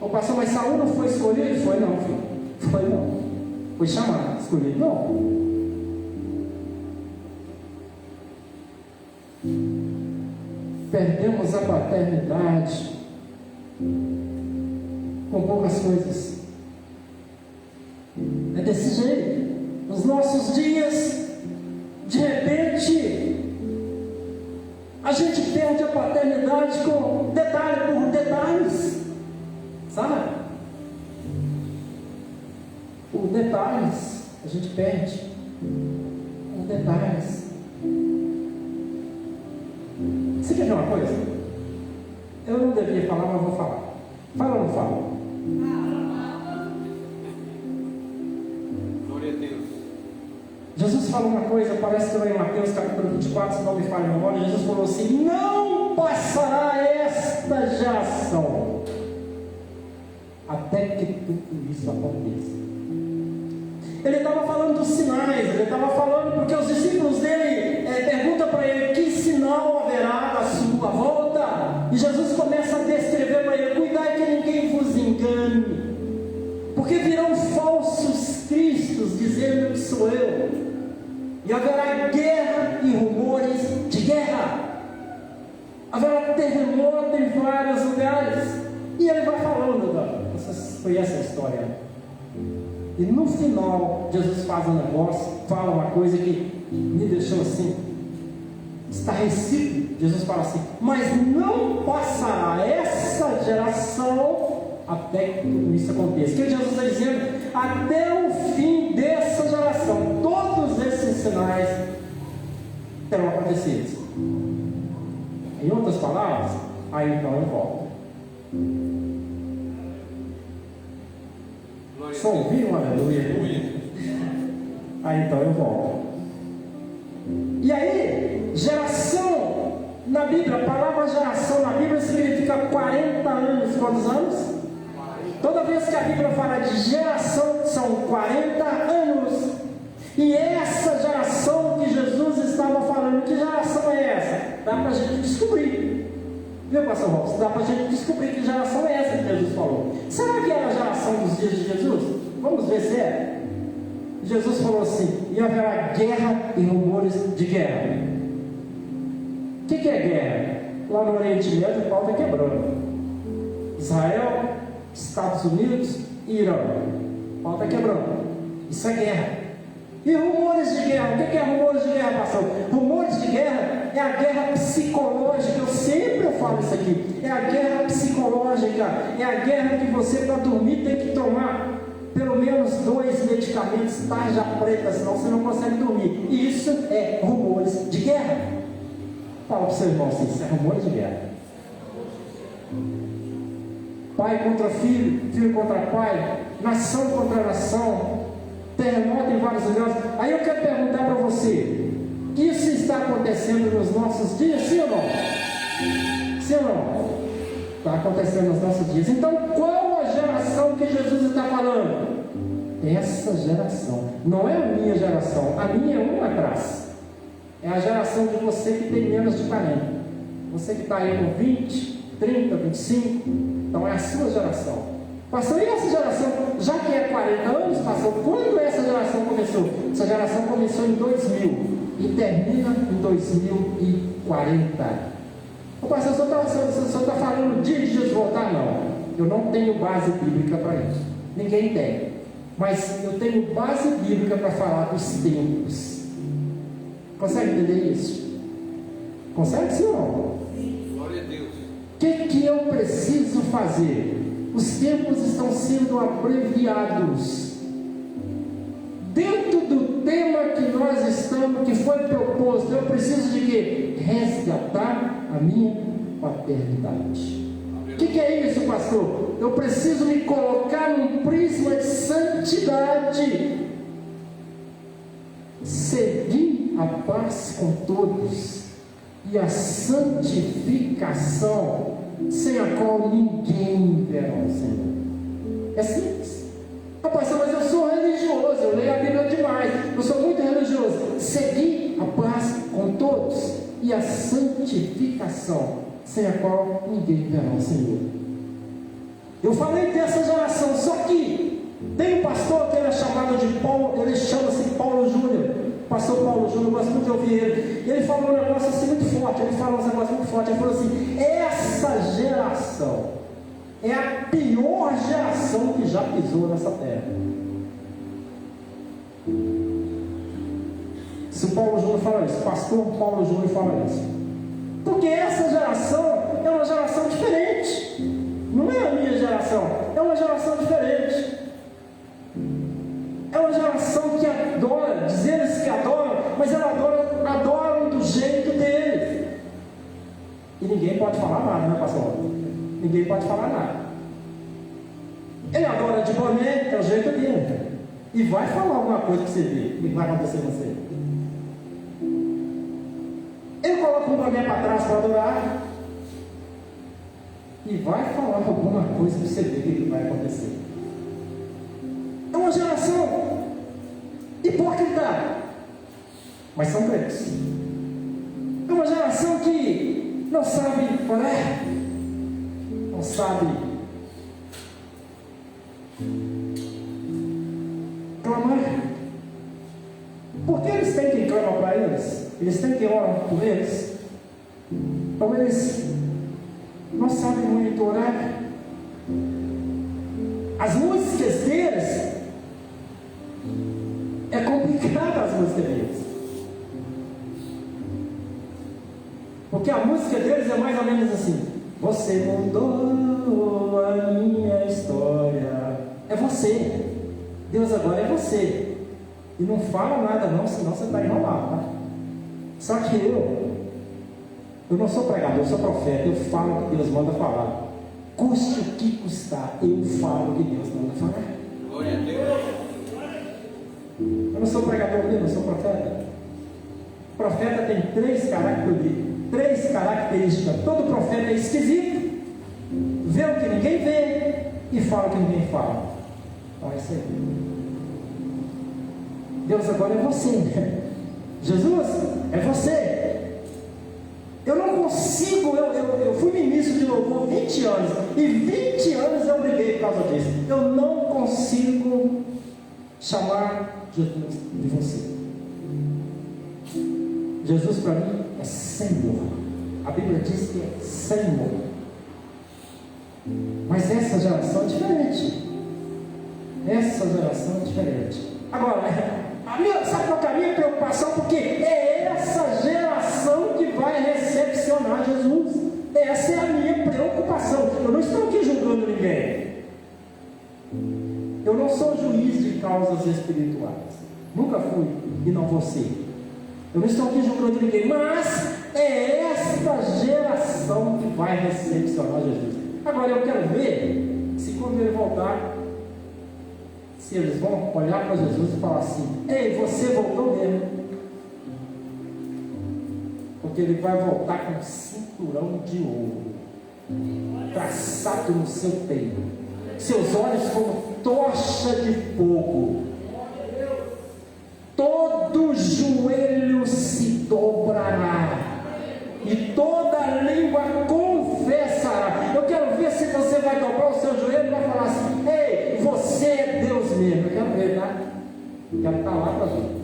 S1: O pastor, mas Saul não foi escolhido? Foi não, filho. Foi não. Foi chamado, escolhido não. Perdemos a paternidade com poucas coisas. É desse jeito. Nos nossos dias, de repente, a gente perde a paternidade com detalhe por detalhes. Sabe? Por detalhes, a gente perde. Por detalhes. Você quer ver uma coisa? Eu não devia falar, mas vou falar. Fala ou não fala?
S3: Glória a Deus.
S1: Jesus falou uma coisa, parece que lá em Mateus capítulo 24, se não me falha a memória, Jesus falou assim: não passará esta geração até que tudo isso aconteça. Ele estava falando dos sinais, ele estava falando porque os discípulos dele perguntam para ele: que sinal haverá da sua volta? E Jesus começa a descrever para ele: cuidai que ninguém vos engane, porque virão falsos cristos dizendo que sou eu, e haverá guerra e rumores de guerra, haverá terremoto em vários lugares. E ele vai falando, vocês conhecem a história, né? E no final, Jesus faz um negócio, fala uma coisa que me deixou assim, estarrecido. Jesus fala assim: mas não passará essa geração até que tudo isso aconteça. O que Jesus está dizendo? Até o fim dessa geração, todos esses sinais terão acontecido. Em outras palavras, aí então eu volto. Só ouviram? Aleluia. Aí então eu volto. E aí, geração na Bíblia, a palavra geração na Bíblia significa 40 anos. Quantos anos? Toda vez que a Bíblia fala de geração, são 40 anos. E essa geração que Jesus estava falando, que geração é essa? Dá para a gente descobrir. Viu, pastor Robson? Dá para a gente descobrir que geração é essa que Jesus falou. Será que era a geração dos dias de Jesus? Vamos ver se é. Jesus falou assim: e haverá guerra e rumores de guerra. O que é guerra? Lá no Oriente Médio o pau está quebrando. Israel, Estados Unidos e Irã. O pau está quebrando. Isso é guerra. E rumores de guerra? O que é rumores de guerra, pastor? Rumores de guerra é a guerra psicológica. Eu sempre falo isso aqui. É a guerra psicológica. É a guerra que você, para dormir, tem que tomar pelo menos 2 medicamentos tarja preta, senão você não consegue dormir. E isso é rumores de guerra. Fala para o seu irmão assim: isso é rumores de guerra. Pai contra filho, filho contra pai, nação contra nação, terremoto em vários lugares. Aí eu quero perguntar para você: isso está acontecendo nos nossos dias, sim ou não? Sim ou não? Está acontecendo nos nossos dias. Então qual a geração que Jesus está falando? Essa geração. Não é a minha geração. A minha é uma atrás. É a geração de você que tem menos de 40. Você que está aí com 20, 30, 25. Então é a sua geração. Pastor, e essa geração, já que é 40 anos, pastor, quando essa geração começou? Essa geração começou em 2000 e termina em 2040. O pastor, o senhor está falando o dia de Jesus voltar? Não. Eu não tenho base bíblica para isso. Ninguém tem. Mas eu tenho base bíblica para falar dos tempos. Consegue entender isso? Consegue, sim ou não?
S3: Glória a Deus.
S1: O que eu preciso fazer? Os tempos estão sendo abreviados. Dentro do tema que nós estamos, que foi proposto, eu preciso de quê? Resgatar a minha paternidade. O que é isso, pastor? Eu preciso me colocar num prisma de santidade. Seguir a paz com todos e a santificação, sem a qual ninguém verá o Senhor. É simples. Pastor, mas eu sou religioso, eu leio a Bíblia demais, eu sou muito religioso. Seguir a paz com todos e a santificação, sem a qual ninguém verá o Senhor. Eu falei dessa geração, só que tem um pastor que ele é chamado de Paulo, ele chama-se Paulo Júnior. Pastor Paulo Júnior, eu gosto muito de ouvir ele. Ele falou um negócio assim muito forte. Ele falou um negócio muito forte. Ele falou assim: essa geração é a pior geração que já pisou nessa terra. Se o Paulo Júnior fala isso, pastor Paulo Júnior fala isso, porque essa geração é uma geração diferente. Não é a minha geração, é uma geração diferente. É uma geração que adora, diz eles que adoram, mas elas adoram do jeito deles. E ninguém pode falar nada, né, pastor? Ninguém pode falar nada. Ele adora de boné, é o jeito dele. E vai falar alguma coisa que você vê, o que vai acontecer com você. Ele coloca um boné para trás para adorar. E vai falar alguma coisa para você ver o que vai acontecer. É uma geração hipócrita, mas são crentes. É uma geração que não sabe orar, não sabe clamar. Porque eles têm quem clama para eles, eles têm quem ora por eles. Então eles não sabem muito orar. As músicas deles é complicada, as músicas deles. Porque a música deles é mais ou menos assim: você mudou a minha história. É você. Deus agora é você. E não fala nada não, senão você está enrolado, tá? Só que eu não sou pregador, eu sou profeta. Eu falo o que Deus manda falar. Custe o que custar, eu falo o que Deus manda falar.
S3: Glória a Deus.
S1: Eu não sou pregador, eu não sou profeta. O profeta tem três características. Todo profeta é esquisito, vê o que ninguém vê e fala o que ninguém fala. Então é isso aí. Deus agora é você, né? Jesus é você. Eu não consigo, eu fui ministro de louvor 20 anos, e 20 anos eu briguei por causa disso. Eu não consigo chamar Jesus de você. Jesus para mim é Senhor. A Bíblia diz que é Senhor. Mas essa geração é diferente. Essa geração é diferente. Agora, sabe qual é a minha preocupação? Porque é essa geração que vai recepcionar Jesus. Essa é a minha preocupação. Eu não estou aqui julgando ninguém. Eu não sou juiz de causas espirituais. Nunca fui e não vou ser. Eu não estou aqui julgando ninguém, mas é esta geração que vai recepcionar Jesus. Agora eu quero ver se quando ele voltar, se eles vão olhar para Jesus e falar assim: ei, você voltou mesmo. Porque ele vai voltar com um cinturão de ouro traçado no seu peito, seus olhos como tocha de fogo, todo joelho se dobrará e toda língua confessará. Eu quero ver se você vai dobrar o seu joelho e vai falar assim: ei, você é Deus mesmo. Eu quero ver, tá? Eu quero estar lá para ver.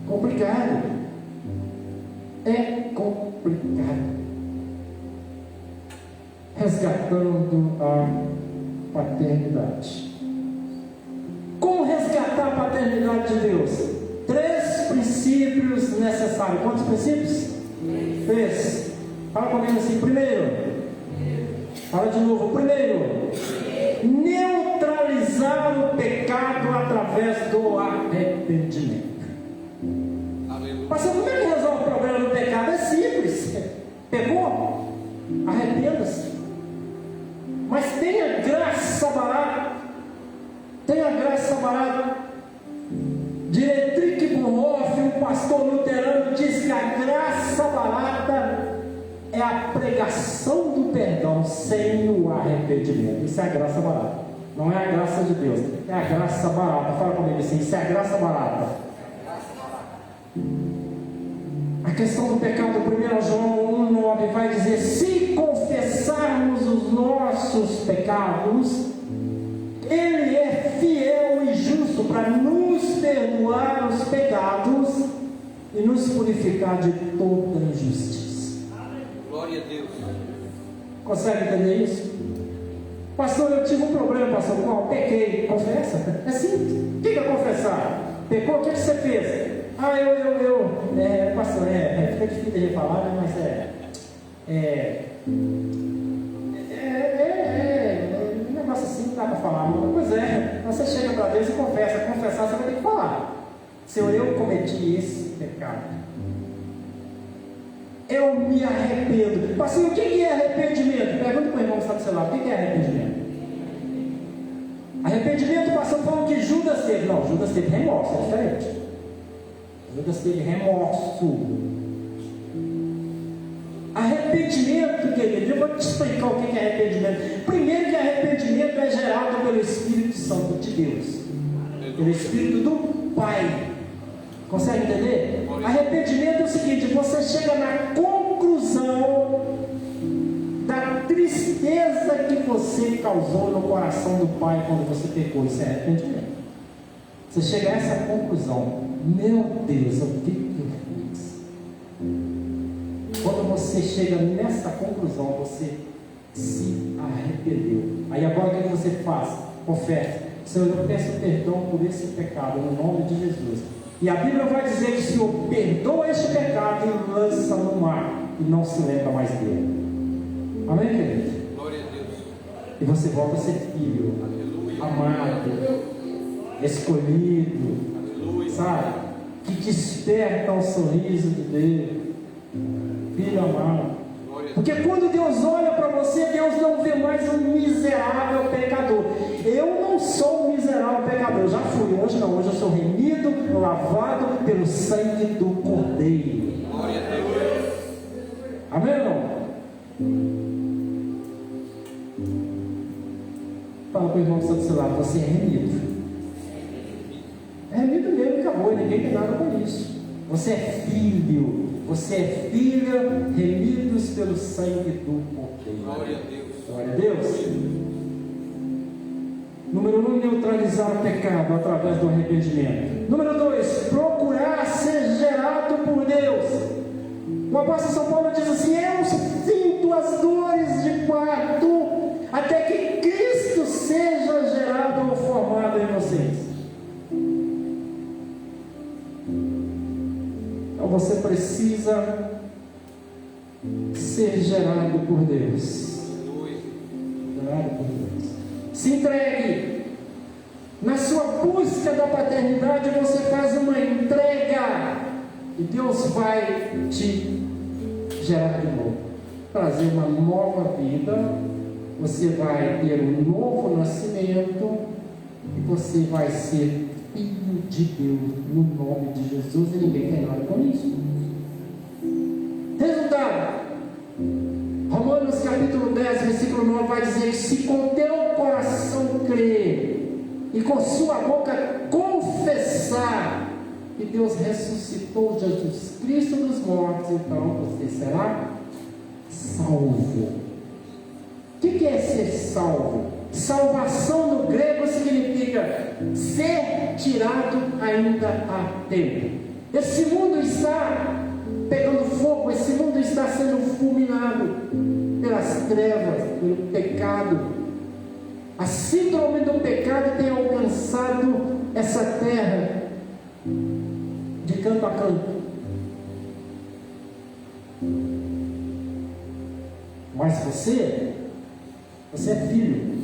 S1: Complicado. É complicado. Resgatando a paternidade. Como resgatar a paternidade de Deus? 3 princípios necessários. Quantos princípios? 3. Fala comigo assim: primeiro, fala de novo. Primeiro, neutralizar o pecado através do arrependimento. Pastor, como é que resolve o problema do pecado? É simples. Pecou? Arrependa-se. Mas tenha graça barata. Tenha graça barata. Dietrich Bonhoeffer, um pastor luterano, diz que a graça barata é a pregação do perdão sem o arrependimento. Isso é a graça barata. Não é a graça de Deus, é a graça barata. Fala comigo assim: isso é a graça barata. A questão do pecado, 1 João 1,9 vai dizer: se confessarmos os nossos pecados, Ele é fiel e justo para nos perdoar os pecados e nos purificar de toda injustiça.
S3: Glória a Deus.
S1: Consegue entender isso? Pastor, eu tive um problema, pastor. Qual? Pequei. Confessa. É simples. O que é confessar? Pecou? O que você fez? Pastor, fica difícil de falar, né? Mas um negócio assim não dá para falar. Pois é, você chega para Deus e confessa. Confessar, você vai ter que falar: Senhor, eu cometi esse pecado. eu me arrependo. Pastor, o que é arrependimento? Pergunta para o irmão que está do seu lado, o que é arrependimento? Arrependimento, pastor, foi o que Judas teve. Não, Judas teve remorso, é diferente. Judas teve remorso. Arrependimento, querido, eu vou te explicar o que é arrependimento. Primeiro, que arrependimento é gerado pelo Espírito Santo de Deus, pelo Espírito do Pai. Consegue entender? Arrependimento é o seguinte: você chega na conclusão da tristeza que você causou no coração do Pai quando você pecou. Isso é arrependimento. Você chega a essa conclusão: meu Deus, o que eu fiz? Quando você chega nessa conclusão, você se arrependeu. Aí agora o que você faz? Confessa: Senhor, eu peço perdão por esse pecado no nome de Jesus. E a Bíblia vai dizer que o Senhor perdoa este pecado e lança no mar, e não se lembra mais dele. Amém, querido?
S3: Glória a Deus.
S1: E você volta a ser filho,
S3: Aleluia.
S1: amado, escolhido,
S3: Aleluia.
S1: sabe? Que desperta o sorriso de Deus, filho amado.
S3: Glória a Deus.
S1: Porque quando Deus olha para você, Deus não vê mais um miserável pecador. Eu não sou um miserável pecador, já fui, hoje não, hoje eu sou remido, lavado pelo sangue do Cordeiro.
S3: Glória a Deus.
S1: Amém ou não? Fala para o irmão que está do seu lado: você é remido. É remido mesmo, acabou, ninguém tem nada com isso. Você é filho, você é filha, remidos pelo sangue do Cordeiro.
S3: Glória a Deus.
S1: Glória a Deus. Número 1, neutralizar o pecado através do arrependimento. Número 2, procurar ser gerado por Deus. O apóstolo São Paulo diz assim: eu sinto as dores de parto até que Cristo seja gerado ou formado em vocês. Então você precisa ser gerado por Deus.
S3: Aleluia.
S1: Gerado por Deus. Se entregue. Na sua busca da paternidade, você faz uma entrega, e Deus vai te gerar de novo, trazer uma nova vida. Você vai ter um novo nascimento, e você vai ser filho de Deus no nome de Jesus, e ninguém tem nada com isso. Resultado: Romanos capítulo 10, versículo 9 vai dizer que se com teu coração crer e com sua boca confessar que Deus ressuscitou Jesus Cristo dos mortos, então você será salvo. O que é ser salvo? Salvação no grego significa ser tirado ainda a tempo. Esse mundo está pegando fogo, esse mundo está sendo fulminado pelas trevas, pelo pecado. A síndrome do pecado tem alcançado essa terra de canto a canto. Mas você é filho.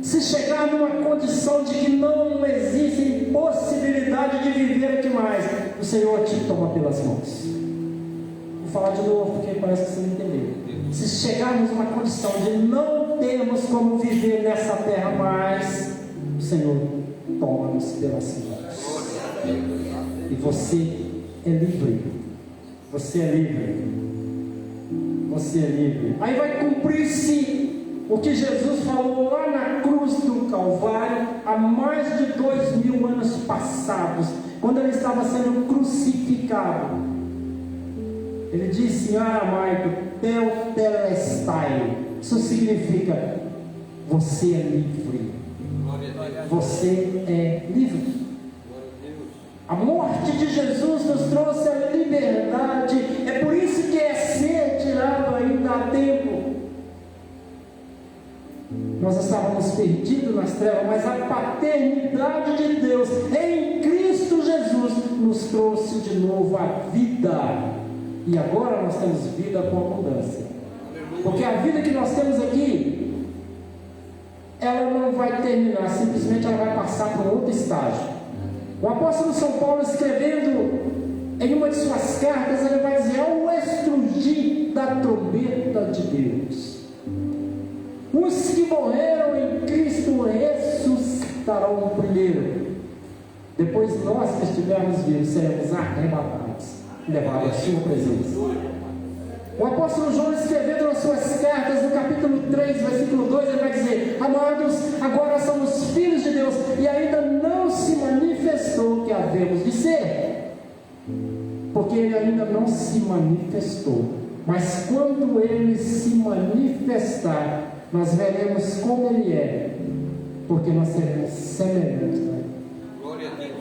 S1: Se chegar numa condição de que não existe possibilidade de viver aqui mais, o Senhor te toma pelas mãos. Vou falar de novo porque parece que você não entendeu. Se chegarmos numa condição de não termos como viver nessa terra mais, o Senhor toma-nos pelas mãos. E você é livre. Você é livre. Você é livre. Aí vai cumprir-se o que Jesus falou lá na cruz do Calvário, há mais de 2000 anos passados, quando ele estava sendo crucificado. Ele disse em aramaico: Tetelestai. Isso significa: você é livre. Você é livre. A morte de Jesus nos trouxe a liberdade. É por isso que é ser tirado ainda a tempo. Nós estávamos perdidos nas trevas, mas a paternidade de Deus em Cristo Jesus nos trouxe de novo a vida. E agora nós temos vida com abundância. Porque a vida que nós temos aqui, ela não vai terminar, simplesmente ela vai passar para um outro estágio. O apóstolo São Paulo, escrevendo Em uma de suas cartas, ele vai dizer: ao estrugir da trombeta de Deus, os que morreram em Cristo ressuscitarão primeiro. Depois nós que estivermos vivos seremos arrebatados, levados à sua presença. O apóstolo João, escrevendo nas suas cartas, no capítulo 3, versículo 2, ele vai dizer: amados, agora somos filhos de Deus e ainda não se manifestou o que havemos de ser, porque ele ainda não se manifestou. Mas quando ele se manifestar, nós veremos como ele é, porque nós seremos semelhantes a ele.
S3: Glória a Deus.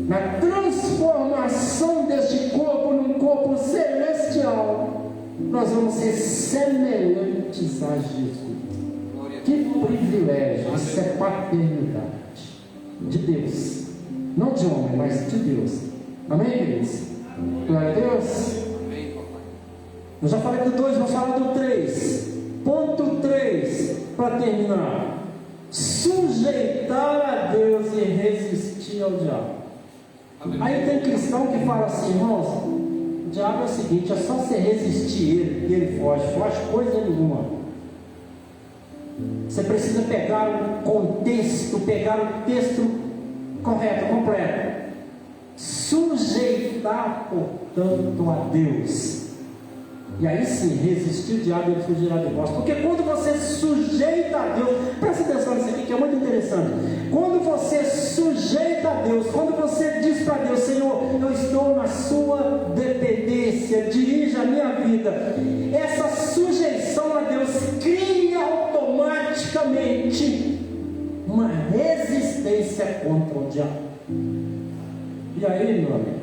S1: Na transformação deste corpo num corpo celestial, nós vamos ser semelhantes a Jesus. Que privilégio! Isso é paternidade de Deus, não de homem, mas de Deus. Amém, queridos? Glória a Deus.
S3: Amém, papai.
S1: Eu já falei do 2, vou falar do 3. Ponto 3, para terminar: sujeitar a Deus e resistir ao diabo. Aí tem cristão que fala assim: irmãos, o diabo é o seguinte, é só você resistir ele e ele foge coisa nenhuma. Você precisa pegar um contexto, pegar o texto correto, completo. Sujeitar, portanto, a Deus. E aí sim, resistir o diabo, ele fugirá de vós. Porque quando você sujeita a Deus, presta atenção nisso aqui que é muito interessante. Quando você sujeita a Deus, quando você diz para Deus: Senhor, eu estou na sua dependência, dirija a minha vida. Essa sujeição a Deus cria automaticamente uma resistência contra o diabo. E aí, meu amigo,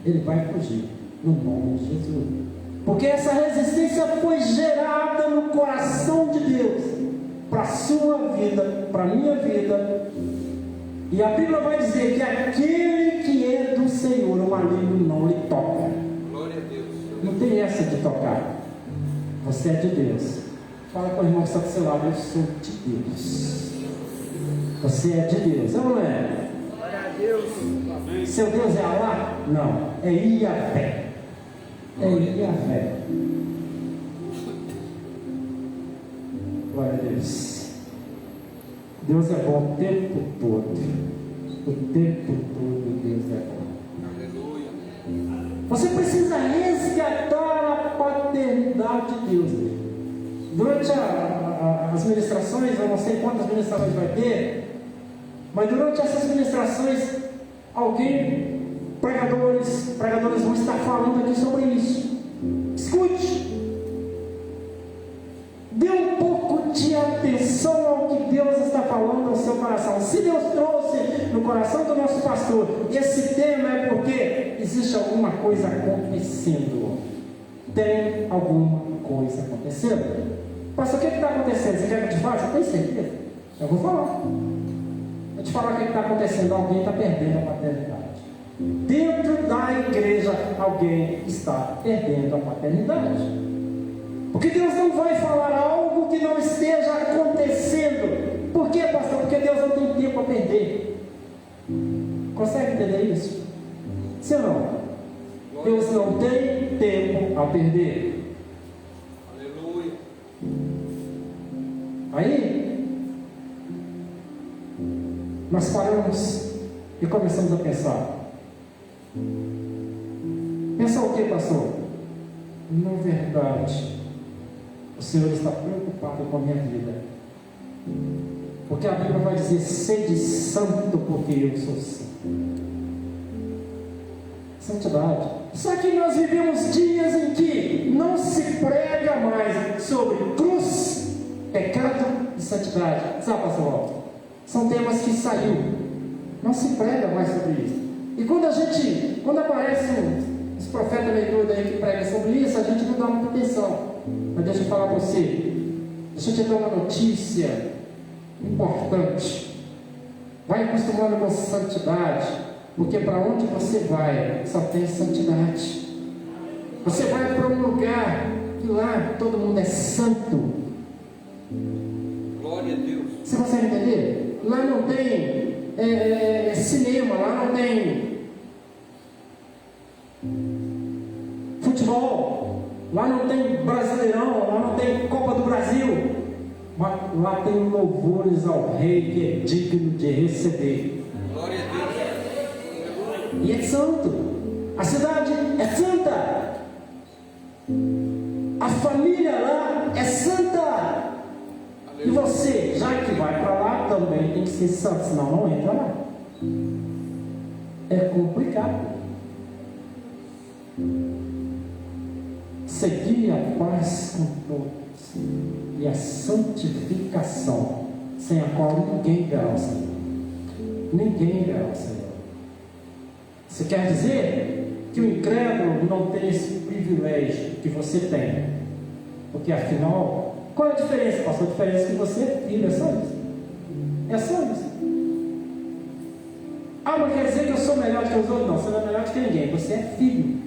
S1: ele vai fugir, no nome de Jesus. Porque essa resistência foi gerada no coração de Deus, para a sua vida, para a minha vida. E a Bíblia vai dizer que aquele que é do Senhor, o maligno não lhe toca.
S3: Glória a Deus.
S1: Não tem essa de tocar. Você é de Deus. Fala com o irmão que está do seu lado: eu sou de Deus. Você é de Deus, não é?
S2: Glória a Deus.
S1: Seu Deus é Alá? Não, é Iavé. É Iavé. Glória a Deus. Deus é bom o tempo todo. O tempo todo Deus é bom.
S3: Aleluia.
S1: Você precisa resgatar a paternidade de Deus. Durante as ministrações, eu não sei quantas ministrações vai ter, mas durante essas ministrações, pregadores vão estar falando aqui sobre isso. Escute. Dê um pouco de atenção ao que Deus está falando ao seu coração. Se Deus trouxe no coração do nosso pastor esse tema, é porque existe alguma coisa acontecendo. Tem alguma coisa acontecendo. Pastor, o que está acontecendo? Você quer que eu te fale? Você tem certeza? Eu vou falar. Vou te falar o que está acontecendo. Alguém está perdendo a paternidade. Dentro da igreja, alguém está perdendo a paternidade. Porque Deus não vai falar algo que não esteja acontecendo. Por quê, pastor? Porque Deus não tem tempo a perder. Consegue entender isso? Sim ou não? Deus não tem tempo a perder.
S3: Aleluia.
S1: Aí, nós paramos e começamos a pensar. Pensar o que, pastor? Na verdade, o Senhor está preocupado com a minha vida. Porque a Bíblia vai dizer: sede santo, porque eu sou santo. Santidade. Só que nós vivemos dias em que não se prega mais sobre cruz, pecado e santidade. Sabe, pastor Walter? São temas que saiu. Não se prega mais sobre isso. E quando aparece os profetas meio doidos aí que pregam sobre isso, a gente não dá muita atenção. Mas deixa eu falar para você. Deixa eu te dar uma notícia importante. Vai acostumando com santidade, porque para onde você vai só tem santidade. Você vai para um lugar que lá todo mundo é santo.
S3: Glória a Deus.
S1: Você consegue entender? Lá não tem cinema, lá não tem Lá não tem Brasileirão, lá não tem Copa do Brasil. Mas lá tem louvores ao Rei que é digno de receber.
S3: Glória a Deus.
S1: E é santo. A cidade é santa. A família lá é santa. E você, já que vai para lá, também tem que ser santo, senão não entra lá. É complicado. Seguir a paz com todos e a santificação, sem a qual ninguém verá o Senhor. Ninguém verá o Senhor. Isso quer dizer que o incrédulo não tem esse privilégio que você tem. Porque afinal, qual é a diferença, pastor? A diferença é que você é filho, é só isso. É só isso. Ah, mas quer dizer que eu sou melhor do que os outros? Não, você não é melhor do que ninguém, você é filho.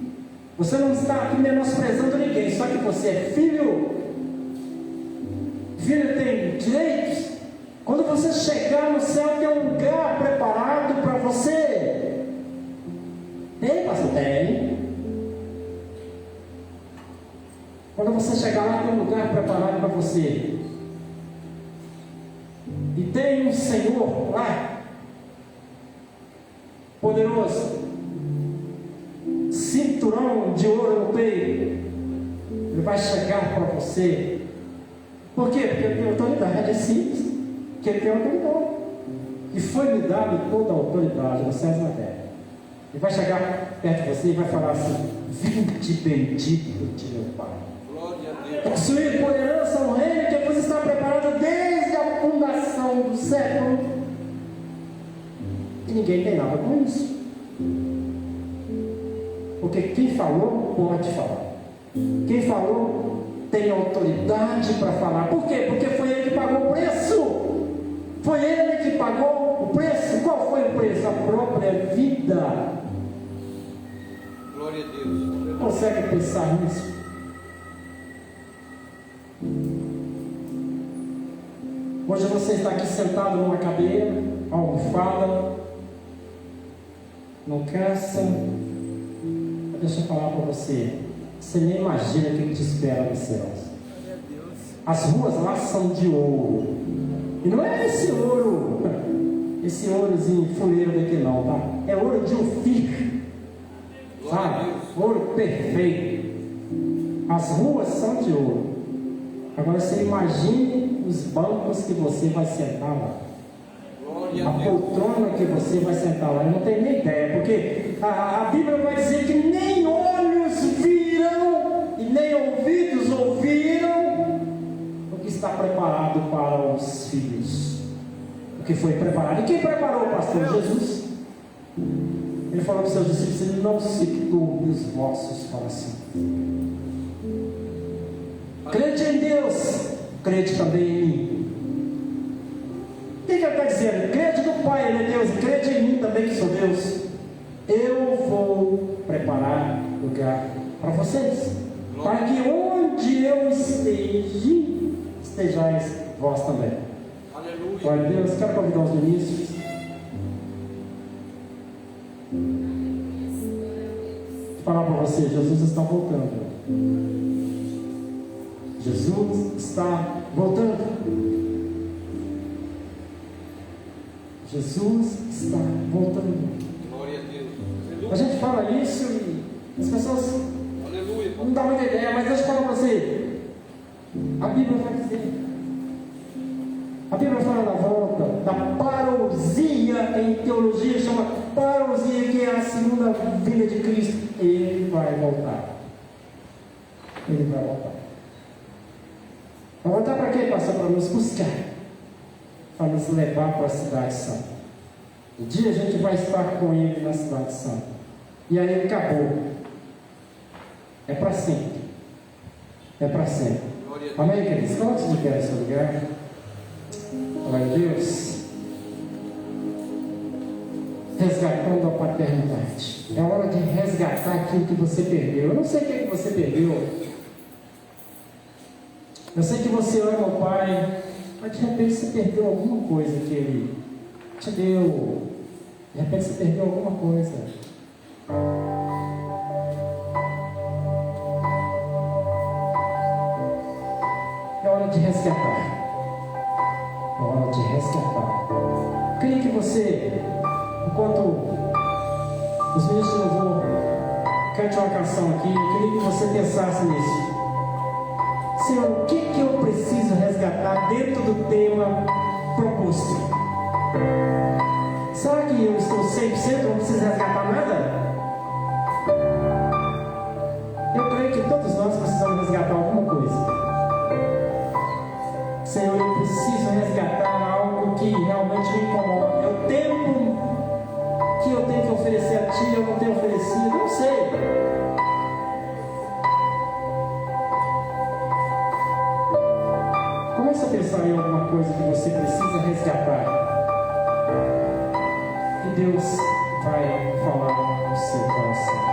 S1: Você não está aqui menosprezando ninguém, só que você é filho. Filho tem direitos. Quando você chegar no céu, tem um lugar preparado para você. Tem, pastor? Tem. Quando você chegar lá, tem um lugar preparado para você. E tem um Senhor lá, poderoso, cinturão de ouro no peito. Ele vai chegar para você. Por quê? Porque ele tem autoridade, é simples. Porque ele tem autoridade. E foi me dado toda a autoridade nos céus e na terra. Ele vai chegar perto de você e vai falar assim: vinde bendito de meu Pai.
S3: Glória a Deus.
S1: Possuir por herança um reino que vos está preparado desde a fundação do século. E ninguém tem nada com isso. Porque quem falou, pode falar. Quem falou, tem autoridade para falar. Por quê? Porque foi ele que pagou o preço. Foi ele que pagou o preço. Qual foi o preço? A própria vida.
S3: Glória a Deus.
S1: Consegue pensar nisso? Hoje você está aqui sentado numa cadeira, almofada, não cansa. Deixa eu falar para você. Você nem imagina o que te espera nos céus. As ruas lá são de ouro. E não é esse ourozinho fuleiro daqui não, tá? É ouro de Ofir. Sabe? Ouro perfeito. As ruas são de ouro. Agora você imagine os bancos que você vai sentar lá. A poltrona que você vai sentar lá. Eu não tenho nem ideia, porque a Bíblia vai dizer que nem olhos viram e nem ouvidos ouviram o que está preparado para os filhos. O que foi preparado. E quem preparou o pastor? Jesus. Ele falou para os seus discípulos: não se turbe os vossos corações. Crede em Deus, crede também em mim. O que ele está dizendo? Crede no Pai, Ele é Deus, crede em mim também que sou Deus. Eu vou preparar lugar para vocês, para que onde eu estejais vós também.
S3: Aleluia.
S1: Glória a Deus. Quero convidar os ministros. Vou falar para você: Jesus está voltando. Jesus está voltando. Jesus está voltando.
S3: Glória a Deus.
S1: A gente fala isso e as pessoas
S3: Aleluia.
S1: não dão muita ideia, mas deixa eu falar para você. A Bíblia vai dizer. A Bíblia fala da volta, da parousia, em teologia chama parousia, que é a segunda vinda de Cristo. Ele vai voltar. Ele vai voltar. Vai voltar para quê, pastor? Para nos buscar, para nos levar para a cidade santa. Um dia a gente vai estar com Ele na cidade santa. E aí acabou. É para sempre. É para sempre. Amém, queridos? Quantos de pé nesse lugar? Glória a Deus. Resgatando a paternidade. É hora de resgatar aquilo que você perdeu. Eu não sei o que você perdeu. Eu sei que você ama o Pai, mas de repente você perdeu alguma coisa que Ele te deu. De repente você perdeu alguma coisa. resgatar. É hora de resgatar. Eu queria que você, enquanto os meninos de louvor cante uma canção aqui, eu queria que você pensasse nisso. Senhor, o que eu preciso resgatar dentro do tema proposto? Será que eu estou 100%? Não preciso resgatar nada? Eu creio que todos nós precisamos resgatar alguma coisa. Senhor, eu preciso resgatar algo que realmente me incomoda. É o tempo que eu tenho que oferecer a Ti, eu não tenho oferecido, não sei. Comece a pensar em alguma coisa que você precisa resgatar. E Deus vai falar no seu coração.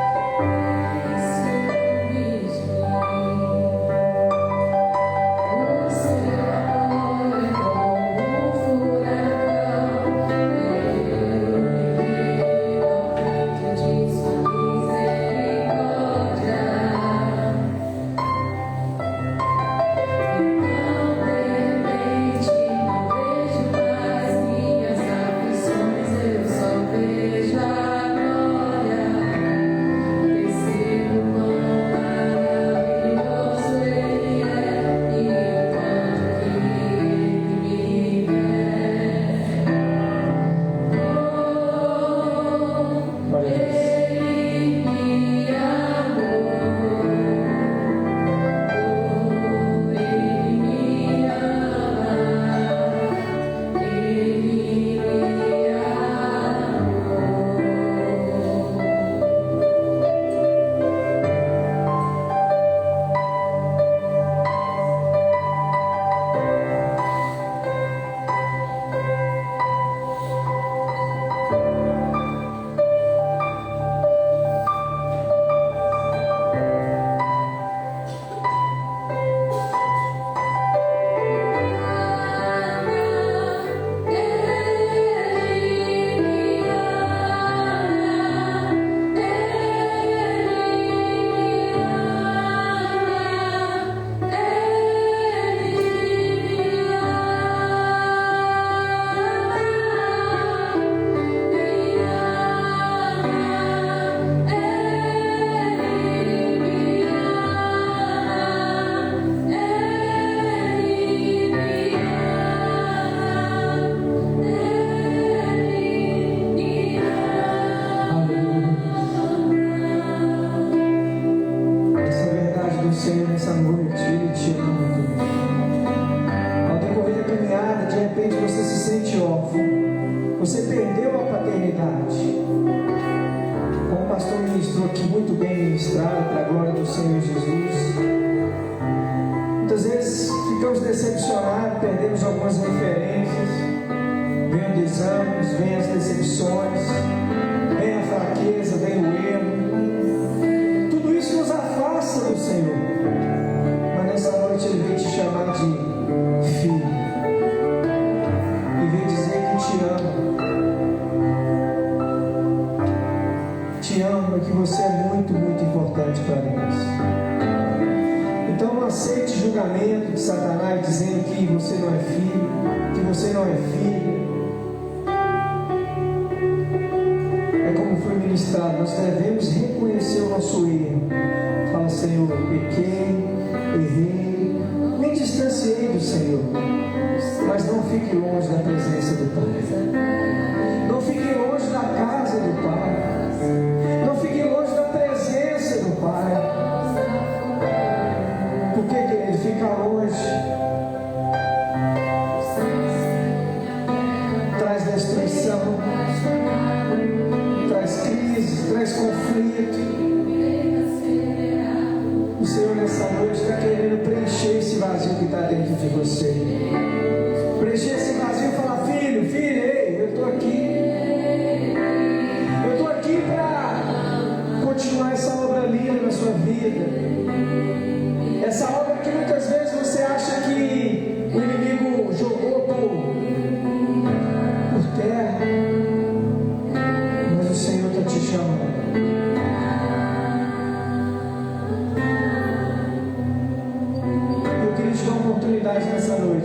S2: Nessa noite.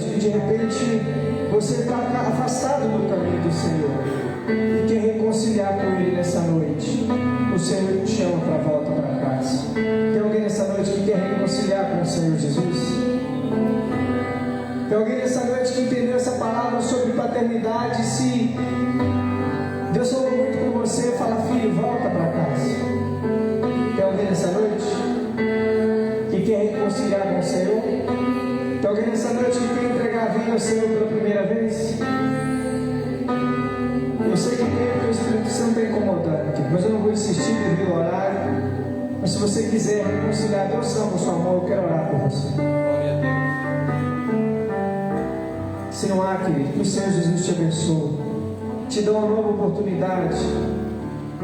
S2: e quer reconciliar com Ele nessa noite, o Senhor te chama para a volta para casa. Tem alguém nessa noite que quer reconciliar com o Senhor Jesus? Tem alguém nessa noite que entendeu essa palavra sobre paternidade? Se Deus falou muito com você, fala: filho, volta para casa. Tem alguém nessa noite que quer reconciliar com o Senhor? Tem alguém nessa noite que quer entregar a vida ao Senhor pela primeira vez? Eu sei que o Espírito Santo está incomodando aqui, mas eu não vou insistir devido ao horário. Mas se você quiser reconciliar, Deus ama a sua mão, eu quero orar por você.
S3: Glória a Deus.
S2: Se não há, querido, que o Senhor Jesus te abençoe, te dê uma nova oportunidade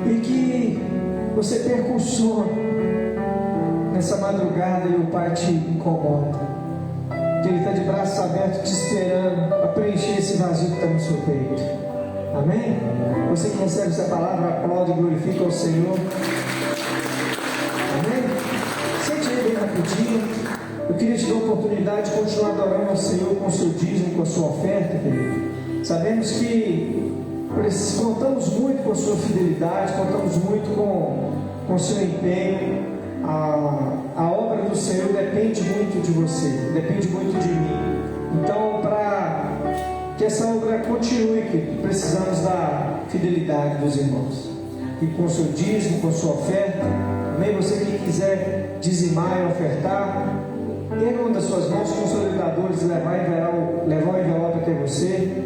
S2: e que você perca o sono nessa madrugada e o Pai te incomoda, que Ele está de braços abertos te esperando para preencher esse vazio que está no seu peito. Amém? Você que recebe essa palavra, aplaude e glorifica o Senhor. Amém? Sente aí bem rapidinho. Eu queria te dar a oportunidade de continuar adorando ao Senhor com o seu dízimo, com a sua oferta, querido. Sabemos que contamos muito com a sua fidelidade, contamos muito com o seu empenho. A obra do Senhor depende muito de você, depende muito de mim. Então, para que essa obra continue, querido, precisamos da fidelidade dos irmãos. E com o seu dízimo, com a sua oferta, amém? Você que quiser dizimar e ofertar, erga uma das suas mãos, consolidadores, levar o envelope até você.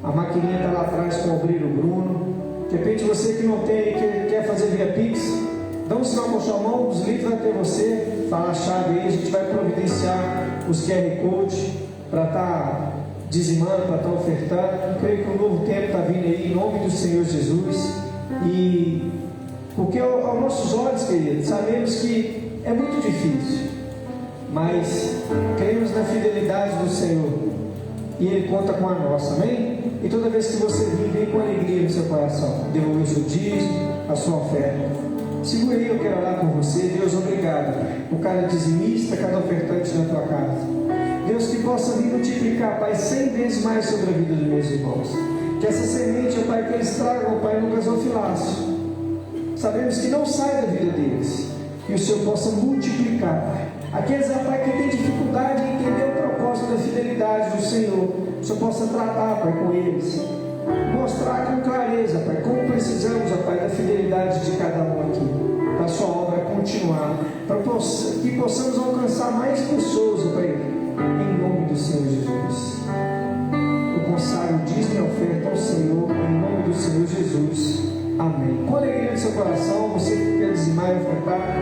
S2: A maquininha está lá atrás com o obreiro Bruno. De repente você que não tem, que quer fazer via Pix, dá um sinal com a sua mão, os links vai até você, fala a chave aí, a gente vai providenciar os QR Code para estar dizimando, para estar ofertando. Eu creio que um novo tempo está vindo aí, em nome do Senhor Jesus. E porque aos nossos olhos, queridos, sabemos que é muito difícil, mas cremos na fidelidade do Senhor e Ele conta com a nossa, amém? E toda vez que você vir, vem com alegria no seu coração, devolver o seu dízimo, a sua oferta. Segura aí, eu quero orar por você. Deus, obrigado por cada dizimista, cada ofertante na tua casa. Deus, que possa vir multiplicar, Pai, 100 vezes mais sobre a vida dos meus irmãos. Que essa semente, Pai, que eles tragam, Pai, no gasofilácio. Sabemos que não sai da vida deles. Que o Senhor possa multiplicar, Pai. Aqueles, Pai, que têm dificuldade em entender o propósito da fidelidade do Senhor, o Senhor possa tratar, Pai, com eles. Mostrar com clareza, Pai, como precisamos, Pai, da fidelidade de cada um aqui, para a sua obra continuar, para que possamos alcançar mais pessoas, Pai, em nome do Senhor Jesus. Eu consagro o dízimo e oferta ao Senhor, em nome do Senhor Jesus. Amém. Com alegria no seu coração, você que quer dizimar e ofertar,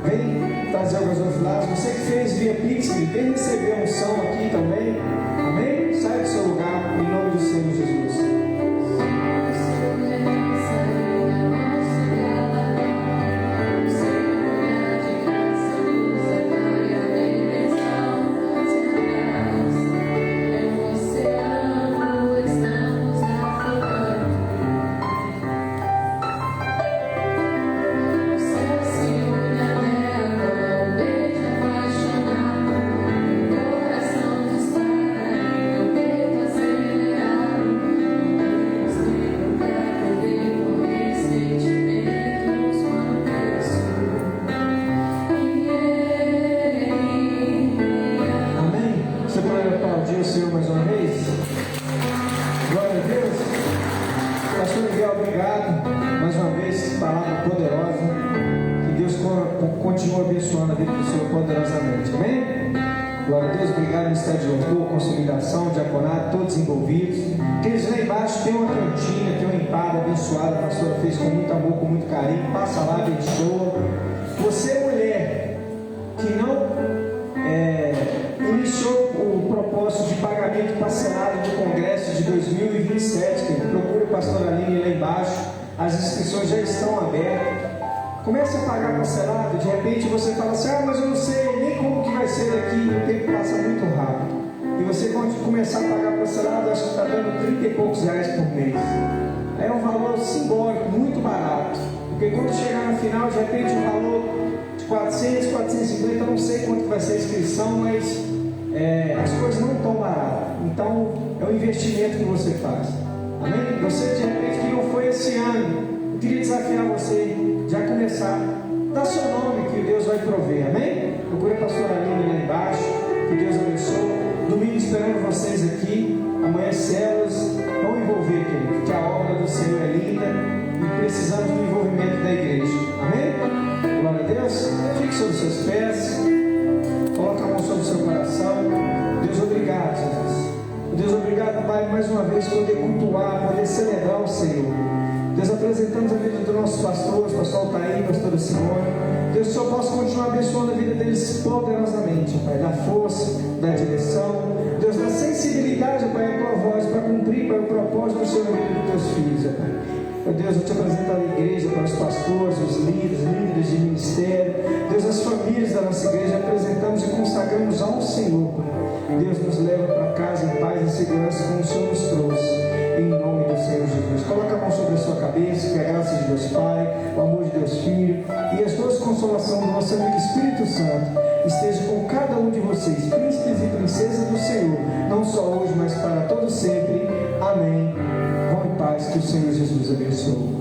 S2: vem trazer o gasofilácio. Você que fez via Pix, vem receber a unção aqui também. Amém? Sai do seu lugar, em nome do Senhor Jesus. Todos envolvidos. Aqueles lá embaixo tem uma cantina, tem uma empada abençoada, a pastora fez com muito amor, com muito carinho. Passa lá, abençoa. Você, mulher, que não iniciou o propósito de pagamento parcelado do Congresso de 2027, que procure o pastor Aline lá embaixo. As inscrições já estão abertas. Comece a pagar parcelado. De repente você fala assim: mas eu não sei nem como que vai ser daqui. O tempo passa muito rápido. E você pode começar a pagar parcelado, acho que está dando 30 e poucos reais por mês. É um valor simbólico, muito barato. Porque quando chegar no final, de repente um valor de 400, 450, eu não sei quanto vai ser a inscrição, mas as coisas não estão baratas. Então é um investimento que você faz. Amém? Você de repente que não foi esse ano, eu queria desafiar você já começar. Dá seu nome que Deus vai prover, amém? Procura a pastora Aline lá embaixo, que Deus abençoe. Domingo esperando vocês aqui. Amanhã células vão envolver, querido, que a obra do Senhor é linda e precisamos do envolvimento da igreja, amém? Glória a Deus. Fique sobre os seus pés, coloque a mão sobre o seu coração. Deus, obrigado, Jesus. Deus, obrigado, Pai, mais uma vez poder cultuar, poder celebrar o Senhor. Deus, apresentamos a vida dos nossos pastores, pastor Altair, pastora Simone. Deus, que o Senhor possa continuar abençoando a vida deles poderosamente, Pai, da força, da direção. Deus, da sensibilidade, Pai, a tua voz para cumprir, Pai, o propósito do Senhor na vida dos teus filhos, Pai. Meu Deus, eu te apresento a igreja, para os pastores, os líderes de ministério. Deus, as famílias da nossa igreja, apresentamos e consagramos ao Senhor, Pai. Deus, nos leva para casa em paz e segurança, como o Senhor nos trouxe. Em nome do Senhor Jesus. Coloca a mão sobre a sua cabeça, que a graça de Deus Pai, o amor de Deus Filho e as duas consolações do nosso amigo Espírito Santo esteja com cada um de vocês, príncipes e princesas do Senhor, não só hoje, mas para todo sempre. Amém. Vão em paz, que o Senhor Jesus abençoe.